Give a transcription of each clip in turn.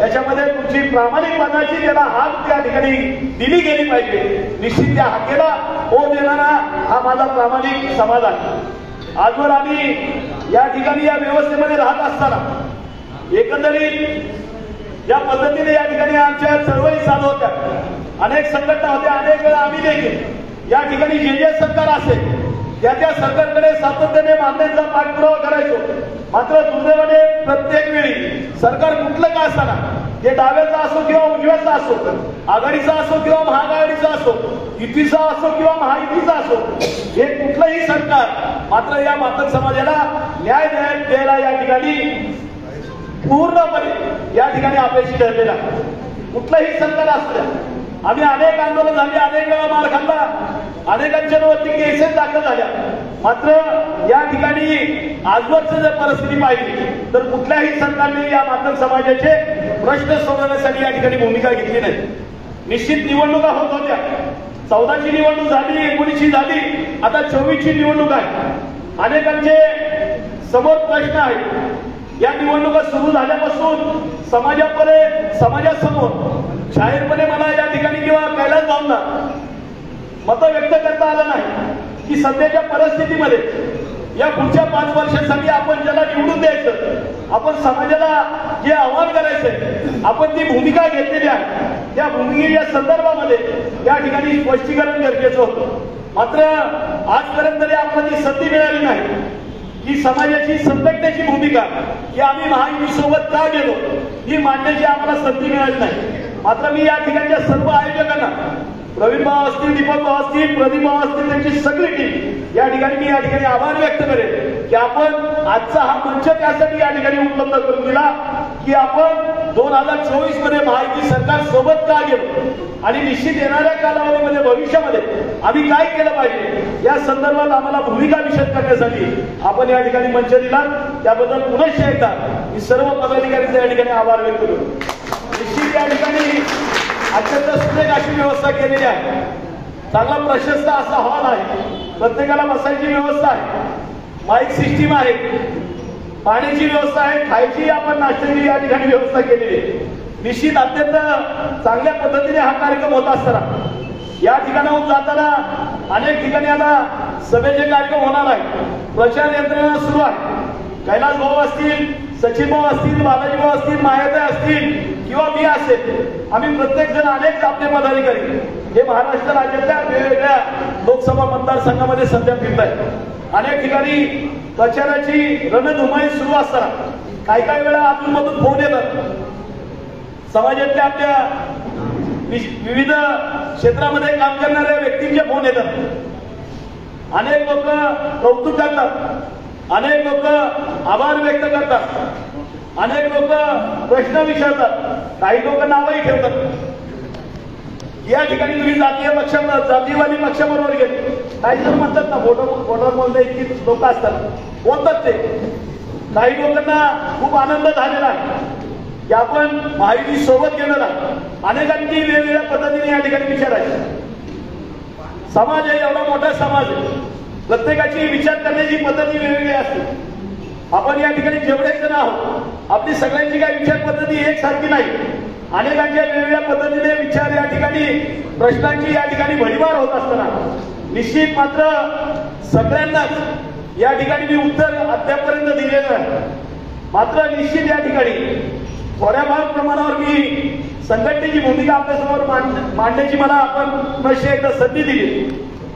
त्याच्यामध्ये तुमची प्रामाणिकपणाची त्याला हाक त्या ठिकाणी दिली गेली पाहिजे। निश्चित त्या हाकेला हो देणारा हा माझा प्रामाणिक समाज आहे। आजवर आम्ही या ठिकाणी या व्यवस्थेमध्ये राहत असताना एकंदरीत या पद्धतीने या ठिकाणी आमच्या चळवळी चालू होत्या, अनेक संघटना होत्या, अनेक वेळा आम्ही देखील या ठिकाणी जे सरकार असेल त्या सरकारकडे सातत्याने मागण्यांचा पाठपुरावा करायचो। मात्र दुर्दैवाने प्रत्येक वेळी सरकार कुठलं का असताना, ते डाव्याचा असो किंवा उजव्याचा असो, आघाडीचा असो किंवा महाआघाडीचा असो, युतीचा असो किंवा महायुतीचा असो, हे कुठलंही सरकार मात्र या मातक समाजाला न्याय द्यायला या ठिकाणी पूर्णपणे या ठिकाणी अपेक्षित ठरलेला कुठलंही सरकार असू द्या। आम्ही अनेक आंदोलन झाली, अनेक वेळा मार खाल्ला, अनेकांच्या वरती केसेस दाखल झाल्या, मात्र या ठिकाणी आजवरची जर परिस्थिती पाहिली तर कुठल्याही सरकारने या मातक समाजाचे प्रश्न सोडवण्यासाठी या ठिकाणी भूमिका घेतली नाही। निश्चित निवडणुका होत होत्या, 14ची निवडणूक झाली, 19ची झाली, आता 24ची निवडणूक आहे। अनेकांचे समोर प्रश्न आहेत। या निवडणुका सुरू झाल्यापासून समाजासमोर जाहीरपणे मला या ठिकाणी किंवा कैलास भाऊंना मत व्यक्त करता आलं नाही की सध्याच्या परिस्थितीमध्ये या पुढच्या 5 वर्षांसाठी आपण ज्याला निवडून द्यायचं, आपण समाजाला जे आव्हान करायचंय, आपण ती भूमिका घेतलेली आहे, त्या भूमिकेच्या संदर्भामध्ये या ठिकाणी स्पष्टीकरण गरजेचं होतं। मात्र आजपर्यंत तरी आपल्याला ती संधी मिळाली नाही की समाजाची संघटनेची भूमिका की आम्ही महायुतीसोबत का गेलो ही मांडण्याची आम्हाला संधी मिळाली नाही। मात्र मी या ठिकाणच्या सर्व आयोजकांना, प्रवीण भाऊ असतील, दीपक भाऊ असतील, प्रदीप भाऊ असतील, त्यांची सगळी टीम या ठिकाणी मी या ठिकाणी आभार व्यक्त करेन की आपण आजचा हा मंच त्यासाठी या ठिकाणी उपलब्ध करून दिला की आपण 2024 मध्ये महायुती सरकार सोबत का गेलो आणि निश्चित येणाऱ्या कालावधीमध्ये भविष्यामध्ये आम्ही काय केलं पाहिजे या संदर्भात आम्हाला भूमिका विशद करण्यासाठी आपण या ठिकाणी मंच दिला। त्याबद्दल पुनश्च एकदा मी सर्व पदाधिकाऱ्यांचा या ठिकाणी आभार व्यक्त करतो। निश्चित या ठिकाणी अत्यंत सुरेख अशी व्यवस्था केलेली आहे, चांगला प्रशस्त असा हॉल आहे, प्रत्येकाला बसायची व्यवस्था आहे, माईक सिस्टीम आहे, पाण्याची व्यवस्था आहे, खायची आपण नाश्त्याची या ठिकाणी व्यवस्था केलेली आहे। निश्चित अत्यंत चांगल्या पद्धतीने हा कार्यक्रम होत असताना या ठिकाणाहून जाताना अनेक ठिकाणी आता सभेचे कार्यक्रम होणार आहे, प्रचार यंत्रणा सुरू आहे। कैलास भाऊ असतील, सचिन भाऊ असतील, बालाजी भाऊ असतील, मायाताई असतील किंवा मी असेल, आम्ही प्रत्येक जण अनेक आपले पदाधिकारी हे महाराष्ट्र राज्यातल्या वेगवेगळ्या लोकसभा मतदारसंघामध्ये सध्या फिरत आहेत। अनेक ठिकाणी प्रचाराची रणधुमाळी सुरू असताना काही वेळा अधूनमधून फोन येतात, समाजातल्या आपल्या विविध क्षेत्रामध्ये काम करणाऱ्या व्यक्तींचे फोन येतात। अनेक लोक कौतुक करतात, अनेक लोक आभार व्यक्त करतात, अनेक लोक प्रश्न विचारतात, काही लोक नावही ठेवतात। या ठिकाणी तुम्ही जातीवादी पक्षाबरोबर गेले, काही जण म्हणतात ना वोटरमध्ये इतकी लोक असतात, बोलतात ते। काही लोकांना खूप आनंद झालेला आहे की आपण महायुती सोबत गेलेला, अनेकांची वेगवेगळ्या पद्धतीने या ठिकाणी विचारायचे। समाज आहे, एवढा मोठा समाज आहे, प्रत्येकाची विचार करण्याची पद्धती वेगवेगळी असते। आपण या ठिकाणी जेवढे जण आहोत, आपली सगळ्यांची काही विचार पद्धती एकसारखी नाही, अनेकांच्या वेगवेगळ्या पद्धतीने विचार या ठिकाणी प्रश्नांची या ठिकाणी भडीमार होत असताना निश्चित मात्र सगळ्यांनाच या ठिकाणी मी उत्तर अद्यापर्यंत दिलेलं आहे। मात्र निश्चित या ठिकाणी थोड्याफार प्रमाणावर मी संघटनेची भूमिका आपल्यासमोर मांडण्याची मला आपण पुन्हा एकदा संधी दिली।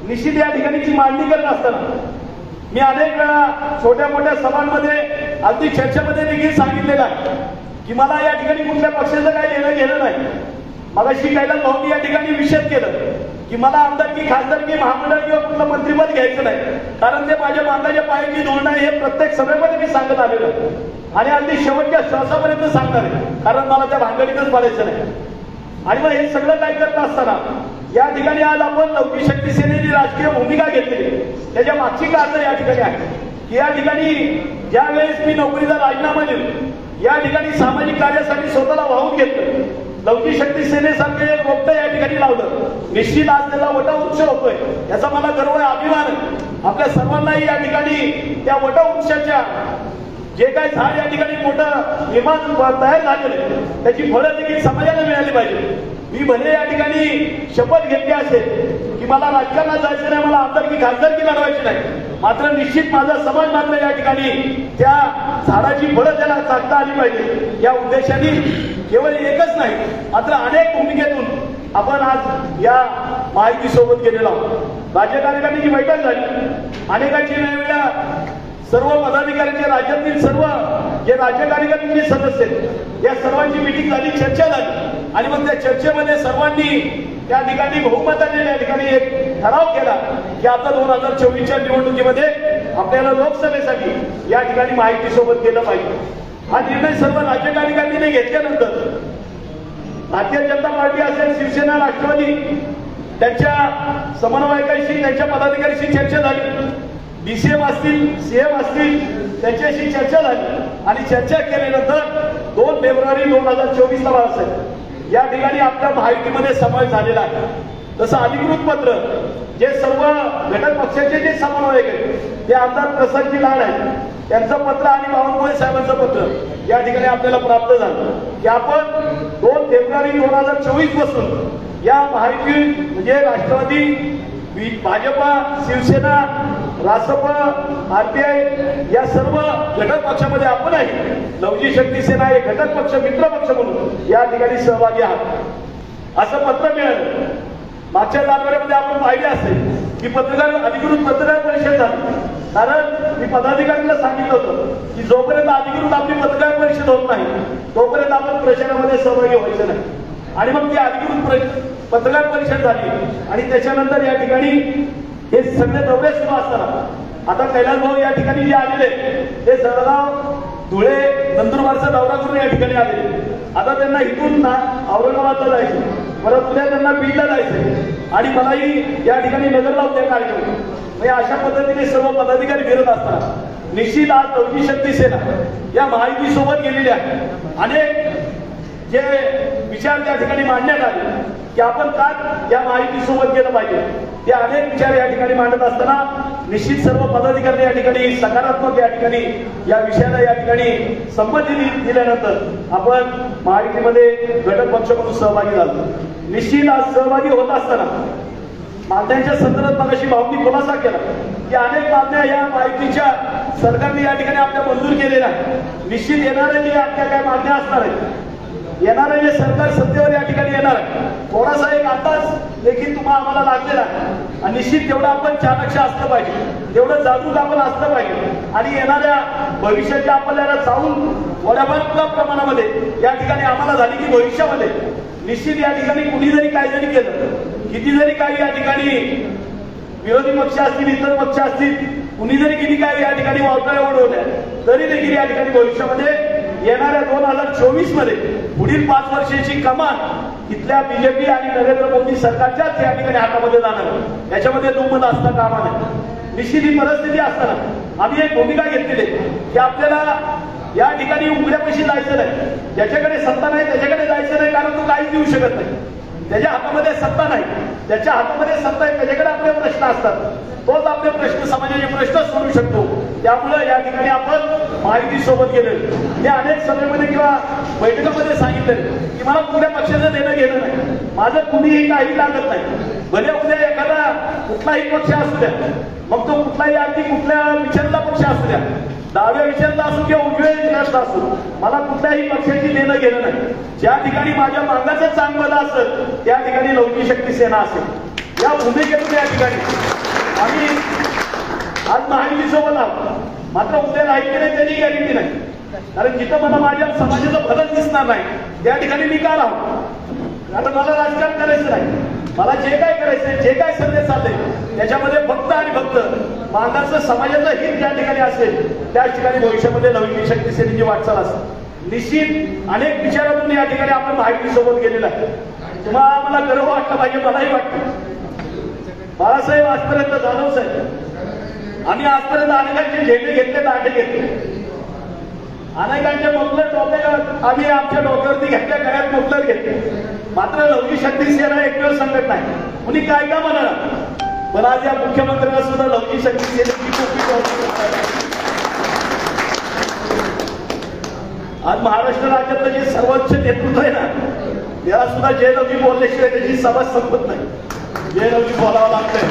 निश्चित या ठिकाणी ती मांडणी करत असताना मी अनेक वेळा छोट्या मोठ्या सभांमध्ये अगदी चर्चेमध्ये देखील सांगितलेलं आहे की मला या ठिकाणी कुठल्या पक्षाचं काही देणं घेणं नाही। मगाशी कैलास भाऊंनी या ठिकाणी विषद केलं की मला आमदारकी, खासदारकी, महामंडळ किंवा कुठलं मंत्रिपद घ्यायचं नाही, कारण ते माझ्या मांडाच्या पायाची धूळ नाही, हे प्रत्येक सभेमध्ये मी सांगत आलेलो आहे आणि अगदी शेवटच्या श्वासापर्यंत सांगणार आहे, कारण मला त्या भानगडीतच पडायचं नाही। आणि मग हे सगळं काय करत असताना या ठिकाणी आज आपण लवकी शक्ती सेनेची राजकीय भूमिका घेतली, त्याच्या मागची कारण या ठिकाणी आहे की या ठिकाणी ज्या वेळेस मी नोकरीचा राजीनामा दिला, या ठिकाणी सामाजिक कार्यासाठी स्वतःला वाहून घेतलं, लवकी शक्ती सेनेसारखं एक रोपटं या ठिकाणी लावलं। निश्चित आज त्याला वटवृक्ष होतोय, याचा मला गर्व आहे, अभिमान आहे। आपल्या सर्वांनाही या ठिकाणी त्या वटवृक्षाच्या जे काय झाड या ठिकाणी मोठं निर्माण तयार झालेलं त्याची फळं देखील समाजाला मिळाली पाहिजे. मी भले या ठिकाणी शपथ घेतली असेल की मला राजकारणात जायचं नाही, मला आमदारकी खासदारकी लढवायची नाही, मात्र निश्चित माझा समाज मात्र या ठिकाणी त्या झाडाची फळं त्याला चाकता आली पाहिजे या उद्देशाने केवळ एकच नाही मात्र अनेक भूमिकेतून आपण आज या माहिती सोबत गेलेलो आहोत. राज्य कार्यकारिणीची बैठक झाली, अनेकांची वेगवेगळ्या सर्व पदाधिकाऱ्यांचे राज्यातील सर्व जे राज्य कार्यकारिणीचे सदस्य आहेत या सर्वांची मिटिंग झाली, चर्चा झाली आणि मग त्या चर्चेमध्ये सर्वांनी त्या ठिकाणी बहुमताने या ठिकाणी एक ठराव केला की आता 2024च्या निवडणुकीमध्ये आपल्याला लोकसभेसाठी या ठिकाणी माहिती सोबत गेलं पाहिजे. हा निर्णय सर्व राज्य कार्यकारिणीने घेतल्यानंतर भारतीय जनता पार्टी असेल, शिवसेना, राष्ट्रवादी त्यांच्या समन्वयकांशी त्यांच्या पदाधिकाऱ्यांशी चर्चा झाली, डीसीएम असतील, सीएम असतील त्यांच्याशी चर्चा झाली आणि चर्चा केल्यानंतर 2 फेब्रुवारी 2024 बाळासाहेब या ठिकाणी आपल्या माहितीमध्ये समावेश झालेला आहे. तसं अधिकृत पत्र जे सर्व घटक पक्षाचे जे समन्वयक आहेत ते आमदार प्रसादजी लाड आहेत त्यांचं पत्र आणि बावनकुळे साहेबांचं पत्र या ठिकाणी आपल्याला प्राप्त झालं की आपण 2 फेब्रुवारी 2024 पासून या माहिती म्हणजे राष्ट्रवादी, भाजपा, शिवसेना, रासप, आरपीआय या सर्व घटक पक्षामध्ये आपण आहे. लवजी शक्ती सेना हे घटक पक्ष, मित्र पक्ष म्हणून या ठिकाणी सहभागी आहात असं पत्र मिळालं. मागच्या जानेवारीमध्ये आपण पाहिले असेल की अधिकृत पत्रकार परिषद झाली, कारण मी पदाधिकाऱ्यांना सांगितलं होतं की जोपर्यंत अधिकृत आपली पत्रकार परिषद होत नाही तोपर्यंत आपण प्रचारामध्ये सहभागी व्हायचं नाही. आणि मग ती अधिकृत पत्रकार परिषद झाली आणि त्याच्यानंतर या ठिकाणी हे सगळे दौरे सुरू असताना आता कैलास भाऊ या ठिकाणी जे आलेले ते जळगाव, धुळे, नंदुरबारचा दौरा करून या ठिकाणी आलेले. आता त्यांना इथून औरंगाबादला जायचं, परत उद्या त्यांना बीडला जायचं आणि मलाही या ठिकाणी नगरला उद्या कार्यक्रम. म्हणजे अशा पद्धतीने सर्व पदाधिकारी फिरत असताना निश्चित आज लवजी शक्ती सेना या माहिती सोबत गेलेल्या अनेक जे विचार त्या ठिकाणी मांडण्यात आले की आपण का या माहिती सोबत गेलं पाहिजे ते अनेक विचार या ठिकाणी मांडत असताना निश्चित सर्व पदाधिकारी या ठिकाणी सकारात्मक या ठिकाणी या विषयाला या ठिकाणी संमती दिल्यानंतर आपण माहितीमध्ये घटक पक्ष म्हणून सहभागी झालो. निश्चित आज सहभागी होत असताना मागण्यांच्या संदर्भात मगाशी भाऊंनी खुलासा केला की अनेक मागण्या या माहितीच्या सरकारने या ठिकाणी आपल्या मंजूर केलेल्या आहेत. निश्चित येणाऱ्या जे आपल्या काय मागण्या असणार आहेत, येणारे जे सरकार सत्तेवर या ठिकाणी येणार आहे थोडासा एक अंदाज देखील आम्हाला लागलेला आहे आणि निश्चित तेवढं आपण चाणक्य असलं पाहिजे, तेवढं जागरूक आपण असलं पाहिजे आणि येणाऱ्या भविष्याच्या आपल्याला जाऊन थोड्याफार प्रमाणामध्ये या ठिकाणी आम्हाला झाली की भविष्यामध्ये निश्चित या ठिकाणी कुणी जरी काय जरी केलं, किती जरी काही या ठिकाणी विरोधी पक्ष असतील, इतर पक्ष असतील, कुणी जरी किती काय या ठिकाणी वावटाळ्या ओढवल्या तरी देखील या ठिकाणी भविष्यामध्ये येणाऱ्या 2024 मध्ये पुढील 5 वर्षाची कमान इथल्या बीजेपी आणि नरेंद्र मोदी सरकारच्याच या ठिकाणी हातामध्ये जाणार, याच्यामध्ये दुमत असता कामा नये. निश्चित ही परिस्थिती असताना आम्ही एक भूमिका घेतलेली की आपल्याला या ठिकाणी उघड्यापाशी जायचं नाही, ज्याच्याकडे सत्ता नाही त्याच्याकडे जायचं नाही, कारण तो काहीच देऊ शकत नाही. त्याच्या हातामध्ये सत्ता नाही, त्याच्या हातामध्ये सत्ता आहे, त्याच्याकडे आपले प्रश्न असतात, तोच आपले प्रश्न समाजाचे प्रश्न सोडू शकतो. त्यामुळे या ठिकाणी आपण माहिती सोबत गेले. मी अनेक सभेमध्ये किंवा बैठकामध्ये सांगितलं की मला कुठल्या पक्षाचं देणं घेणं नाही, माझं कुणीही काही लागत नाही. भले उद्या एखादा कुठलाही पक्ष असू द्या, मग तो कुठलाही अगदी कुठल्या विचारला पक्ष असू द्या, डाव्या विचारला असू किंवा उजव्या विचारला असू, मला कुठल्याही पक्षाची देणं घेणं नाही. ज्या ठिकाणी माझ्या मागाचं चांगलं असेल त्या ठिकाणी लवजी शक्ती सेना असेल. या भूमिकेतून या ठिकाणी आम्ही आज महायुती सोबत आहोत, मात्र उद्या राहील की नाही त्याची गॅरंटी नाही, कारण जिथं मला माझ्या समाजाचं भलं दिसणार नाही त्या ठिकाणी मी का राहू. कारण मला राजकारण करायचं नाही, मला जे काय करायचंय, जे काय संदेश चालले त्याच्यामध्ये फक्त आणि फक्त मागाचं समाजाचं हित ज्या ठिकाणी असेल त्या ठिकाणी भविष्यामध्ये लवजी शक्ती सेनेची वाटचाल असेल. निश्चित अनेक विचारातून या ठिकाणी आपण माहिती सोबत गेलेला आहे. तुम्हाला मला गर्व वाटलं पाहिजे, मलाही वाटतं. बाळासाहेब आजपर्यंत, जाधव साहेब, आम्ही आजपर्यंत अनेकांचे झेंडे घेतले, दांडे घेतले, अनेकांचे मोकलर डोक्यावर आम्ही आमच्या डोक्यावरती घेतल्या, गळ्यात मोकलर घेतले, मात्र लवजी शक्ती सेना एकमेव संघटना नाही. कुणी काय का म्हणाला, पण आज या मुख्यमंत्र्यांना सुद्धा लवजी शक्ती सेनेची खूप आज महाराष्ट्र राज्यातलं जे सर्वोच्च नेतृत्व आहे ना, त्याला सुद्धा जयललिता बोलल्याशिवाय त्याची सभा संपत नाही. जयललिता बोलावं लागतंय.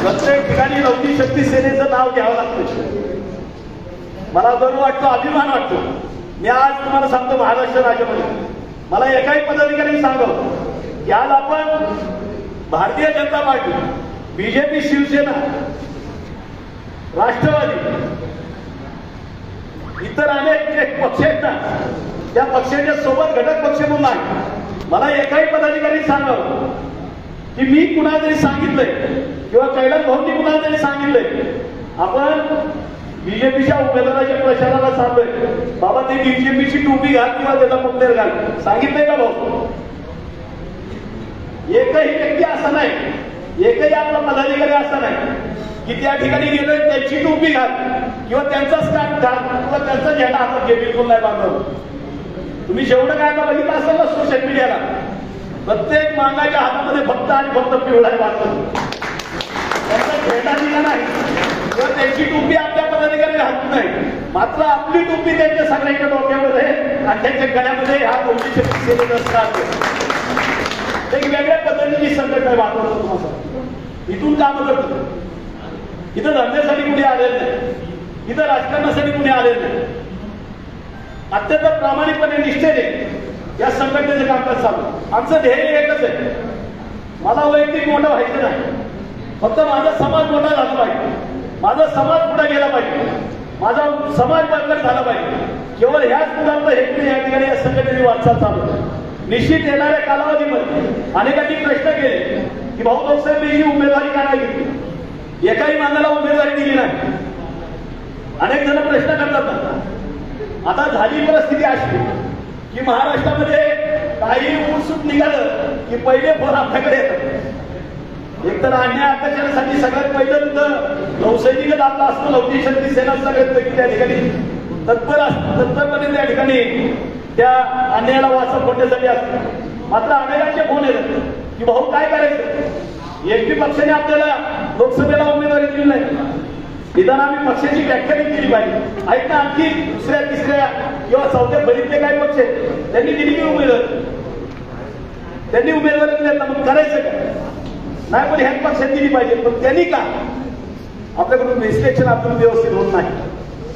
प्रत्येक ठिकाणी लवकी शक्ती सेनेचं नाव घ्यावं लागतं. मला गर्व वाटतो, अभिमान वाटतो. मी आज तुम्हाला सांगतो, महाराष्ट्र राज्यामध्ये मला एकाही पदाधिकारी सांगावं की आज आपण भारतीय जनता पार्टी, बीजेपी, शिवसेना, राष्ट्रवादी, इतर अनेक पक्ष आहेत ना, त्या पक्षाच्या सोबत घटक पक्ष म्हणून आहे. मला एकाही पदाधिकारी सांगावं की मी कुणाला तरी सांगितलंय किंवा कैलास भाऊंनी कुणाला तरी सांगितलंय आपण बीजेपीच्या उमेदवाराच्या प्रचाराला चाललोय, बाबा ते बीजेपीची टोपी घाल किंवा त्याचा पुतळा घाल, सांगितलंय का भाऊ? एकही व्यक्ती असा नाही, एकही आपला पदाधिकारी असा नाही की त्या ठिकाणी गेलोय त्यांची टोपी घाल किंवा त्यांचा स्कार्फ घाल किंवा त्यांचा झेंडा हातात घे. बिलकुल नाही बांधव. तुम्ही जेवढं काय बघितलं असेल ना सोशल मीडियाला, प्रत्येक मांगाच्या हातामध्ये फक्त आणि फक्त पिवळा बांधतो. त्यांचा झेंडा दिला नाही किंवा त्यांची टोपी आपल्या पदाधिकारी घालत नाही, मात्र आपली टोपी त्यांच्या सगळ्यांच्या डोक्यावर आहे आणि त्यांच्या गळ्यामध्ये हा लवकी शक्ती सेनेचा असतात. एक वेगळ्या पद्धतीची संघटना वापरतो. तुम्हाला इथून काम करतो. इथं धंद्यासाठी कुणी आलेलं नाही, इथं राजकारणासाठी कुणी आलेलं नाही. अत्यंत प्रामाणिकपणे निष्ठेने या संघटनेचं कामकाज चालू. आमचं ध्येय एकच आहे, मला वैयक्तिक मोठं व्हायचं नाही, फक्त माझा समाज मोठा झाला पाहिजे, माझा समाज पुढे गेला पाहिजे, माझा समाज बळकट झाला पाहिजे. केवळ ह्याच मुलांचा हेतू या ठिकाणी या संघटनेची वाटचाल चालू आहे. निश्चित येणाऱ्या कालावधीमध्ये अनेकांनी प्रश्न केले की भाऊ लोकसभेची उमेदवारी का नाही घेतली, एकाही माणसाला उमेदवारी दिली नाही. अनेक जण प्रश्न करतात. आता झाली परिस्थिती अशी की महाराष्ट्रामध्ये काही उठसूट निघालं की पहिले फोन आपल्याकडे येतात. एकतर अन्याय अत्याचारासाठी सगळ्यात पहिलं तिथं नौसैनिकच आपला असतो, लवकी शक्ती सेना सगळ्यात त्या ठिकाणी तत्परपणे त्या ठिकाणी त्या अन्यायाला वाचा फोडण्यासाठी असतो. मात्र अनेकांचे फोन येतात की भाऊ काय करायचं, एसपी पक्षाने आपल्याला लोकसभेला उमेदवारी दिली नाही, निदान आम्ही पक्षाची व्याख्या केली पाहिजे. आहेत ना आणखी दुसऱ्या तिसऱ्या किंवा चौथ्या बरीचले काही पक्ष आहेत, त्यांनी दिली की उमेदवारी, त्यांनी उमेदवारी दिली, मग करायचं काय नाही, पण ह्याच पक्षात दिली पाहिजे. पण त्यांनी का आपल्याकडून विश्लेषण आपल्याला व्यवस्थित होत नाही.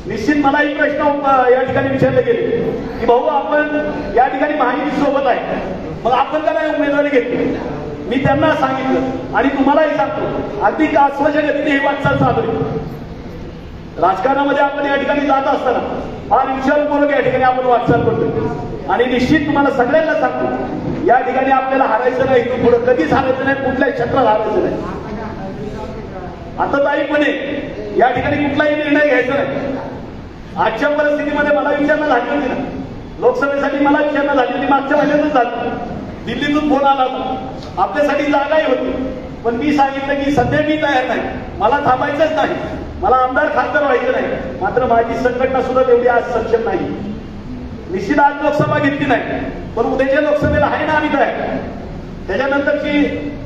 निश्चित मलाही प्रश्न या ठिकाणी विचारले गेले की भाऊ आपण या ठिकाणी महायुती सोबत आहे, मग आपण का नाही उमेदवारी घेतली. मी त्यांना सांगितलं आणि तुम्हालाही सांगतो, अगदी कासवाच्या गतीने ही वाटचाल चालू आहे. राजकारणामध्ये आपण या ठिकाणी जात असताना फार विचारपूर्वक या ठिकाणी आपण वाटचाल करतो आणि निश्चित तुम्हाला सगळ्यांना सांगतो, या ठिकाणी आपल्याला हारायचं नाही, इथून पुढे कधीच हारायचं नाही, कुठल्याही क्षेत्रात हारायचं नाही. आता ताईपणे या ठिकाणी कुठलाही निर्णय घ्यायचा नाही. आजच्या परिस्थितीमध्ये मला विचारणा झाली होती ना, लोकसभेसाठी मला विचारणा झाली होती, मागच्या महिन्यातच झाली. दिल्लीतून फोन आला होता, आपल्यासाठी जागाही होती, पण मी सांगितलं की सध्या मी तयार नाही, मला थांबायचंच नाही, मला आमदार खासदार व्हायचं नाही. मात्र माझी संघटना सुद्धा तेवढी आज सक्षम नाही. निश्चित आज लोकसभा घेतली नाही, पण उद्याच्या लोकसभेला आहे ना आम्ही तयार. त्याच्यानंतरची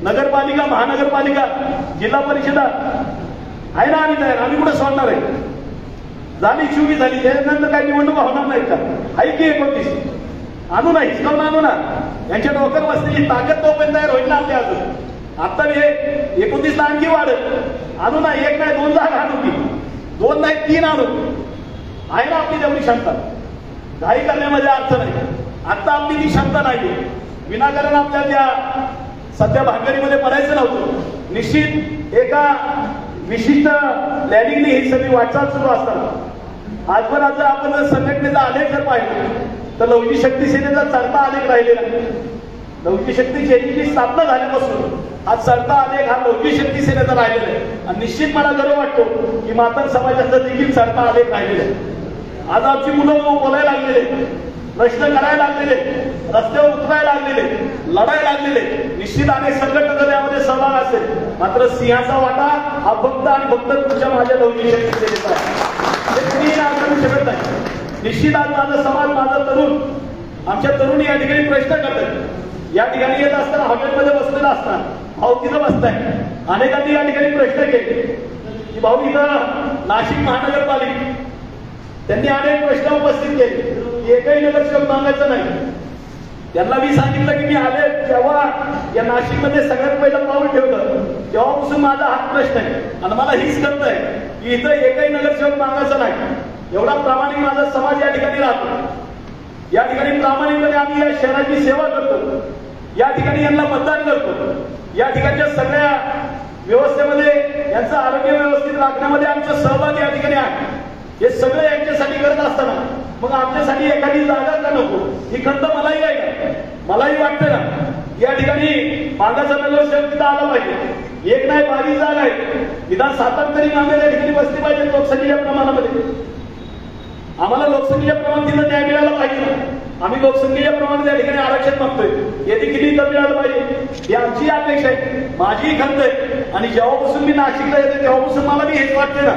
नगरपालिका, महानगरपालिका, जिल्हा परिषदा आहे ना आम्ही तयार. आम्ही कुठं सोडणार आहे. झाली 24 झाली, त्याच्यानंतर काही निवडणुका होणार नाहीत का? आहे की 29 आणू ना, हिसकावून आणू ना. यांच्या डोक्यावर बसण्याची ताकद तोपर्यंत तयार होईल ना आपल्या अजून. आता हे 29 आणखी वाढत आणू ना. एक नाही 2 जागा आणू की, 2 नाही 3 आणू. आहे ना आपली तेवढी क्षमता. घाई करण्यामध्ये अर्थ नाही. आता आपली ती क्षमता नाही. विनाकारण आपल्या त्या सध्या भानगडीमध्ये पडायचं नव्हतं. निश्चित एका विशिष्ट प्लॅनिंगने ही सगळी वाटचाल सुरू असताना आजपर्यंत आपण जर संघटनेचा आलेख जर पाहिला तर लवकी शक्ती सेनेचा चढता आलेख राहिलेला नाही. लवकी शक्ती सेनेची स्थापना झाल्यापासून आज चढता आलेख हा लवकी शक्ती सेनेचा राहिलेला आहे. आणि निश्चित मला गर्व वाटतो की मातंग समाजाचा देखील चढता आलेख राहिलेला आहे. आज आमची मुलं बोलायला लागलेले, प्रश्न करायला लागलेले, रस्त्यावर उतरायला लागलेले, लढायला लागलेले. निश्चित अनेक संघटना यामध्ये सहभाग असेल, मात्र सिंहाचा वाटा हा फक्त आणि फक्त तुमच्या माझ्या लवकी शक्ती सेनेचा आहे. हे कुणीही नाव करू शकत नाही. निश्चित आज माझा समाज, माझा तरुण, आमच्या तरुणी या ठिकाणी प्रश्न करतात. या ठिकाणी येत असताना हॉटेलमध्ये बसलेला असताना भाऊ तिथं बसताय. अनेकांनी या ठिकाणी प्रश्न केले की भाऊ इथं नाशिक महानगरपालिका, त्यांनी अनेक प्रश्न उपस्थित केले. एकही नगरसेवक मागायचा नाही. त्यांना मी सांगितलं की मी आले जेव्हा या नाशिकमध्ये सगळ्यात पहिलं पाऊल ठेवलं तेव्हापासून माझा हाच प्रश्न आहे आणि मला हीच कळत आहे की इथं एकही नगरसेवक मागायचा नाही. एवढा प्रामाणिक माझा समाज या ठिकाणी राहतो. या ठिकाणी प्रामाणिकपणे आम्ही या शहराची सेवा करतो. या ठिकाणी यांना मतदान करतो. या ठिकाणच्या सगळ्या व्यवस्थेमध्ये यांचं आरोग्य व्यवस्थित राखण्यामध्ये आमचा सहभाग या ठिकाणी आहे. हे सगळं यांच्यासाठी करत असताना मग आमच्यासाठी एखादी जागा का नको ही खंत मलाही आहे का? मलाही वाटतं ना या ठिकाणी मागाचा नगरसेवक तिथं आला पाहिजे. एक नाही 22 जागा आहे. निदान 7 तरी मागे या ठिकाणी बसली पाहिजे लोकसंख्येच्या प्रमाणामध्ये. आम्हाला लोकसंख्येच्या प्रमाणात तिथं न्याय मिळाला पाहिजे. आम्ही लोकसंख्येच्या प्रमाणात या ठिकाणी आरक्षण मागतोय. हे देखील तर मिळालं पाहिजे ही आमची अपेक्षा आहे. माझी खंत आहे आणि जेव्हापासून मी नाशिकला येते तेव्हापासून मला मी हेच वाटते ना.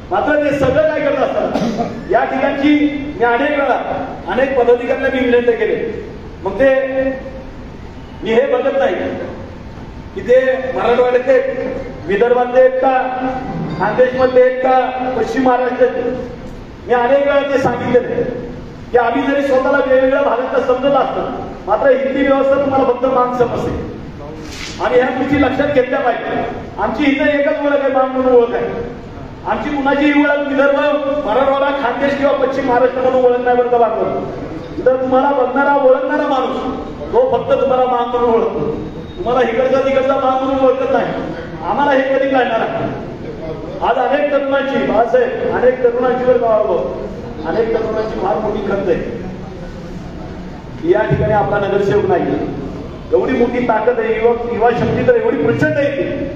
मात्र ते सगळं काय करत असतात या ठिकाणची मी अनेक वेळा अनेक पदाधिकाऱ्यांना मी विनंती केले. मग ते मी हे बघत नाही की ते मराठवाड्यातले विदर्भातले आहेत का खानदेशमधले आहेत का पश्चिम महाराष्ट्रातले. मी अनेक वेळा ते सांगितलेले की आम्ही जरी स्वतःला वेगवेगळ्या भागात समजत असतं मात्र हिंदी व्यवस्था तुम्हाला फक्त मान समजते आणि ह्या गोष्टी लक्षात घेतल्या पाहिजे. आमची इथं एकच ओळख आहे, मान म्हणून ओळख आहे. आमची कुणाची ओळख विदर्भ मराठवाडा खानदेश किंवा पश्चिम महाराष्ट्र म्हणून ओळख नाही. बरं का तर तुम्हाला बघणारा ओळखणारा माणूस तो फक्त तुम्हाला मान म्हणून ओळखतो. तुम्हाला इकडचा तिकडचा मान म्हणून ओळखत नाही. आम्हाला हे कधी कळणार आहे. आज अनेक तरुणांची बाळासाहेब अनेक तरुणांची अनेक तरुणांची फार मोठी खंत आहे. या ठिकाणी आपला नगरसेवक नाही. एवढी मोठी ताकद आहे युवा शक्ती तर एवढी प्रचंड आहे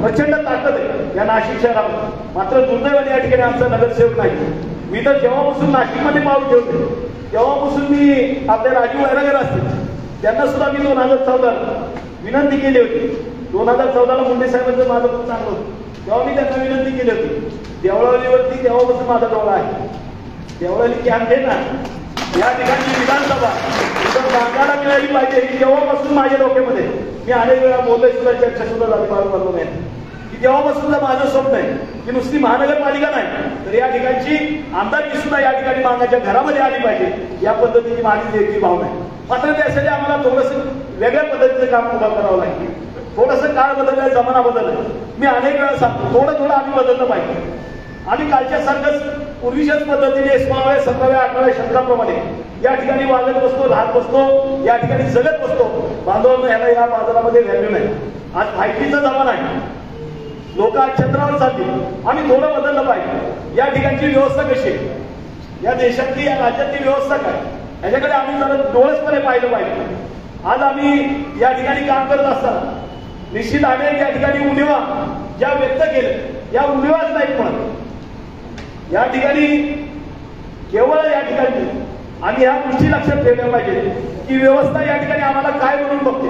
प्रचंड ताकद आहे या नाशिक शहरात. मात्र दुर्दैवाने या ठिकाणी आमचा नगरसेवक नाही. मी तर जेव्हापासून नाशिकमध्ये पाऊल ठेवते तेव्हापासून मी आपल्या राजीव वैरागर असतील त्यांना सुद्धा मी 2014 विनंती केली होती. 2014ला मुंडे साहेबांचं माझं खूप चांगलं होतं तेव्हा मी त्यांना विनंती केली होती. देवळालीवरती तेव्हापासून माझा डोळा आहे. देवळाली कॅम्प आहे ना या ठिकाणी विधानसभा बांधायला मिळाली पाहिजे ही तेव्हापासून माझ्या डोक्यामध्ये मी अनेक वेळा बोललोय सुद्धा चर्चा सुद्धा झाली बाळू नाही की तेव्हापासून माझं स्वप्न आहे की नुसती महानगरपालिका नाही तर या ठिकाणची आमदारकी सुद्धा या ठिकाणी मागाच्या घरामध्ये आली पाहिजे या पद्धतीची माझी देखील भावना आहे. मात्र त्यासाठी आम्हाला थोडंसं वेगळ्या पद्धतीचं काम उभं करावं लागेल. थोडंसं काळ बदललाय, जमाना बदललाय. मी अनेक वेळा सांगतो थोडं आम्ही बदललं पाहिजे. आम्ही कालच्या सारखंच पूर्वीच्याच पद्धतीने 16व्या 17व्या 18व्या शतकाप्रमाणे या ठिकाणी वागत बसतो, राहत बसतो, या ठिकाणी जगत बसतो. बांधवांना ह्याला या बाजारामध्ये व्हॅल्यू नाही. आज 5Gचा जमाना आहे. लोक आज चंद्रावर चालतील. आम्ही थोडं बदललं पाहिजे. या ठिकाणची व्यवस्था कशी आहे, या देशातली या राज्यातली व्यवस्था काय याच्याकडे आम्ही जरा डोळसपणे पाहिलं पाहिजे. आज आम्ही या ठिकाणी काम करत असताना निश्चित अनेक या ठिकाणी उणिवा ज्या व्यक्त केल्या या उणिवाच नाहीत. पण या ठिकाणी केवळ या ठिकाणी आम्ही ह्या गोष्टी लक्षात ठेवल्या पाहिजे की व्यवस्था या ठिकाणी आम्हाला काय म्हणून बघते.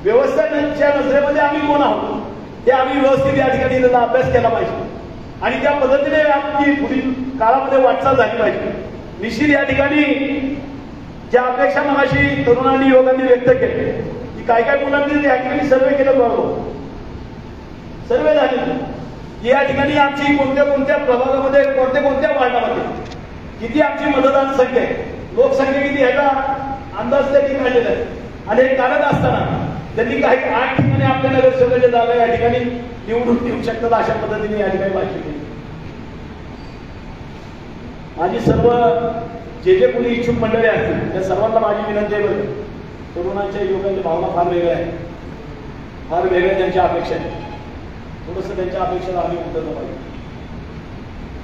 व्यवस्थेच्या नजरेमध्ये आम्ही कोण आहोत हे आम्ही व्यवस्थित या ठिकाणी त्याचा अभ्यास केला पाहिजे आणि त्या पद्धतीने आमची पुढील काळामध्ये वाटचाल झाली पाहिजे. निश्चित या ठिकाणी ज्या अपेक्षा मगाशी तरुणांनी युवकांनी व्यक्त केले की काय मुलांनी या ठिकाणी सर्वे केलं बरोबर सर्वे झाले की या ठिकाणी आमची कोणत्या प्रभागामध्ये कोणत्या वार्डामध्ये किती आमची मतदान संख्या आहे, लोकसंख्या किती ह्याचा अंदाज त्यांनी काढलेला आहे. आणि हे काढत असताना त्यांनी काही 8 ठिकाणी आपल्या नगरसेवकाच्या जागा या ठिकाणी निवडून येऊ शकतात अशा पद्धतीने या ठिकाणी भाष्य केली. माझी सर्व जे कोणी इच्छुक मंडळी असतील त्या सर्वांना माझी विनंती आहे. तरुणांच्या युवकांच्या भावना फार वेगळ्या आहेत, फार वेगळ्या त्यांच्या अपेक्षा आहेत. थोडंसं त्यांच्या अपेक्षेला आम्ही उतरलं पाहिजे.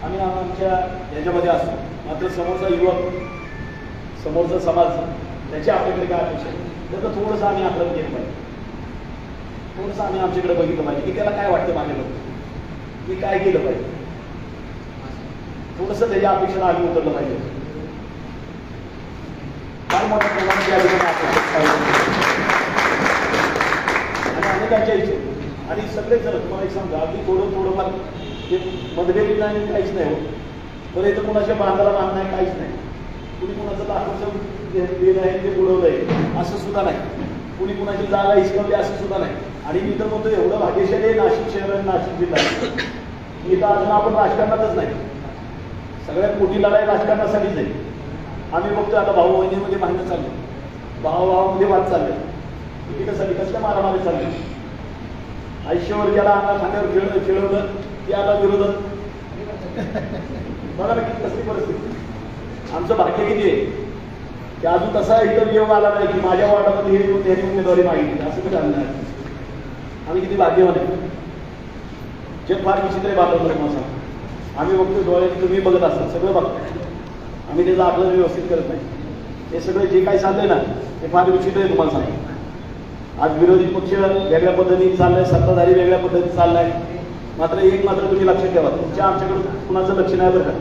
आम्ही आमच्या याच्यामध्ये असतो मात्र समोरचा युवक समोरचा समाज त्याच्या आपल्याकडे काय अपेक्षा आहे त्याचं थोडंसं आम्ही आकलन केलं पाहिजे. थोडंसं आम्ही आमच्याकडे बघितलं पाहिजे की त्याला काय वाटतं माझ्या लोक मी काय केलं पाहिजे. थोडंसं त्याच्या अपेक्षेला आम्ही उतरलं पाहिजे. फार मोठ्या प्रमाणात या ठिकाणी आणि अनेकांच्या इच्छा आणि सगळेच जण तुम्हाला एक सांगा अगदी थोडंफार ते मतभेद नाही काहीच नाही होत. तर इथं कुणाच्या बांधाला बांध नाही काहीच नाही. कुणी कुणाचं दाखवचं दिलं आहे ते बुडवलं आहे असं सुद्धा नाही. कुणी कुणाची जागा हिसकवली असं सुद्धा नाही. आणि मी तर म्हणतो एवढं भाग्यशाली आहे नाशिक शहर आणि नाशिक जिल्हा. मी तर अजून आपण राजकारणातच नाही. सगळ्यात मोठी लढाई राजकारणासाठीच आहे. आम्ही बघतो आता भाऊ बहिणीमध्ये भांडणं चालले, भावाभावामध्ये वाद चालले, तिकिटासाठी कसल्या मारामारी चालले. आयुष्यावर ज्याला अंगा खांद्यावर खेळवलं ते आता विरोधात. बघा ना किती कसली परिस्थिती. आमचं भाग्य किती आहे की अजून तसा इतर योग आला नाही की माझ्या वॉर्डामध्ये हे त्यांनी उमेदवारी मागितली, असं काही झालं नाही. आम्ही किती भाग्यवान आहे. जग फार विचित्र आहे बांधवलं माझा. आम्ही बघतो डोळ्यात, तुम्ही बघत असाल, सगळं बघतो. आम्ही त्याचा आपलं व्यवस्थित करत नाही. हे सगळं जे काही चाललंय ना ते फार विचित्र आहे. तुम्हाला सांग, आज विरोधी पक्ष वेगळ्या पद्धतीने चाललाय, सत्ताधारी वेगळ्या पद्धतीने चाललाय. मात्र तुम्ही लक्षात ठेवा, तुमच्या आमच्याकडे कुणाचं लक्ष नाही बरं का.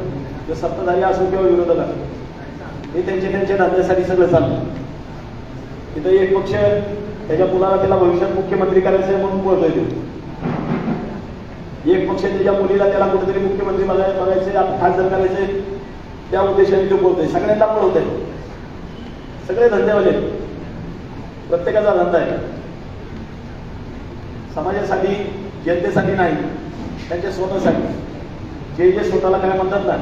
ते सत्ताधारी असो किंवा विरोधक असो, हे त्यांच्या धंद्यासाठी सगळं चाललं. तिथं एक पक्ष त्याच्या मुलाला त्याला भविष्यात मुख्यमंत्री करायचं आहे म्हणून बोलतोय तो. एक पक्ष त्याच्या मुलीला त्याला कुठेतरी मुख्यमंत्री बघायचे, खासदार करायचे, त्या उद्देशाने तो बोलतोय. सगळ्यांना पळवतोय. सगळे धंदेवाले, प्रत्येकाचा धंदा आहे. समाजासाठी, जनतेसाठी नाही, त्यांच्या स्वतःसाठी. जे स्वतःला काय म्हणतात ना,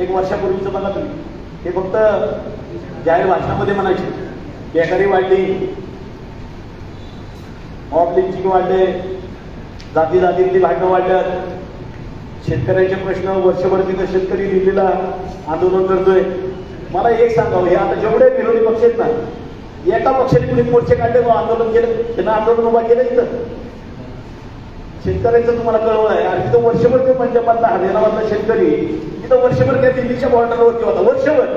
एक वर्षापूर्वीचं बघा तुम्ही, हे फक्त जाहीर भाषणामध्ये म्हणायचे. बेकारी वाढली, मॉब लिंचिंग वाढले, जातीतली भांडणं वाढल्यात, शेतकऱ्यांचे प्रश्न. वर्षभर तिथं शेतकरी दिल्लीला आंदोलन करतोय. मला एक सांगावं, हे आता जेवढे विरोधी पक्ष आहेत ना, एका पक्षाने कुणी मोर्चे काढले व आंदोलन केलं, त्यांना आंदोलन उभा केलं. इथं शेतकऱ्यांचं तुम्हाला कळवलं आहे. आणि तिथं वर्षभर ते पंजाबातला हरियाणामधला शेतकरी तिथं वर्षभर त्या दिल्लीच्या बॉर्डरवरती होता. वर्षभर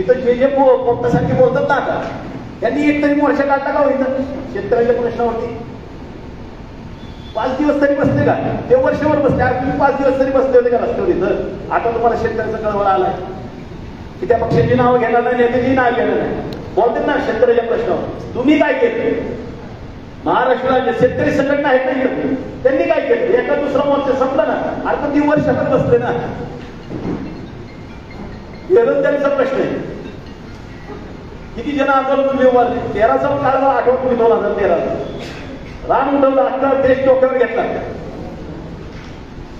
इथं जे पोपटासारखे बोलतात ना, आता त्यांनी एक तरी मोर्चा काढला का हो इथं शेतकऱ्यांच्या प्रश्नावरती? 5 दिवस तरी बसले का? ते वर्षभर बसले. अरे तुम्ही 5 दिवस तरी बसले होते का रस्त्यावर इथं? आता तुम्हाला शेतकऱ्याचा कळवळा आलाय की त्या पक्षाची नावं घेणार नाही, नेत्याची नाव घेणार नाही. बोलतात ना शेतकऱ्याच्या प्रश्नावर. तुम्ही काय केलं? महाराष्ट्रात शेतकरी संघटना आहेत नाही, त्यांनी काय केलं? एका दुसरा मोर्चा संपला ना. अरे पण 3 वर्षातच बसले ना. बेरोजगारीचा प्रश्न आहे. किती जण आंदोलन तुम्ही उभारले? 13चा काळ आठवत तुम्ही 2013 रान उठवलं, आता देश डोक्यावर घेतला.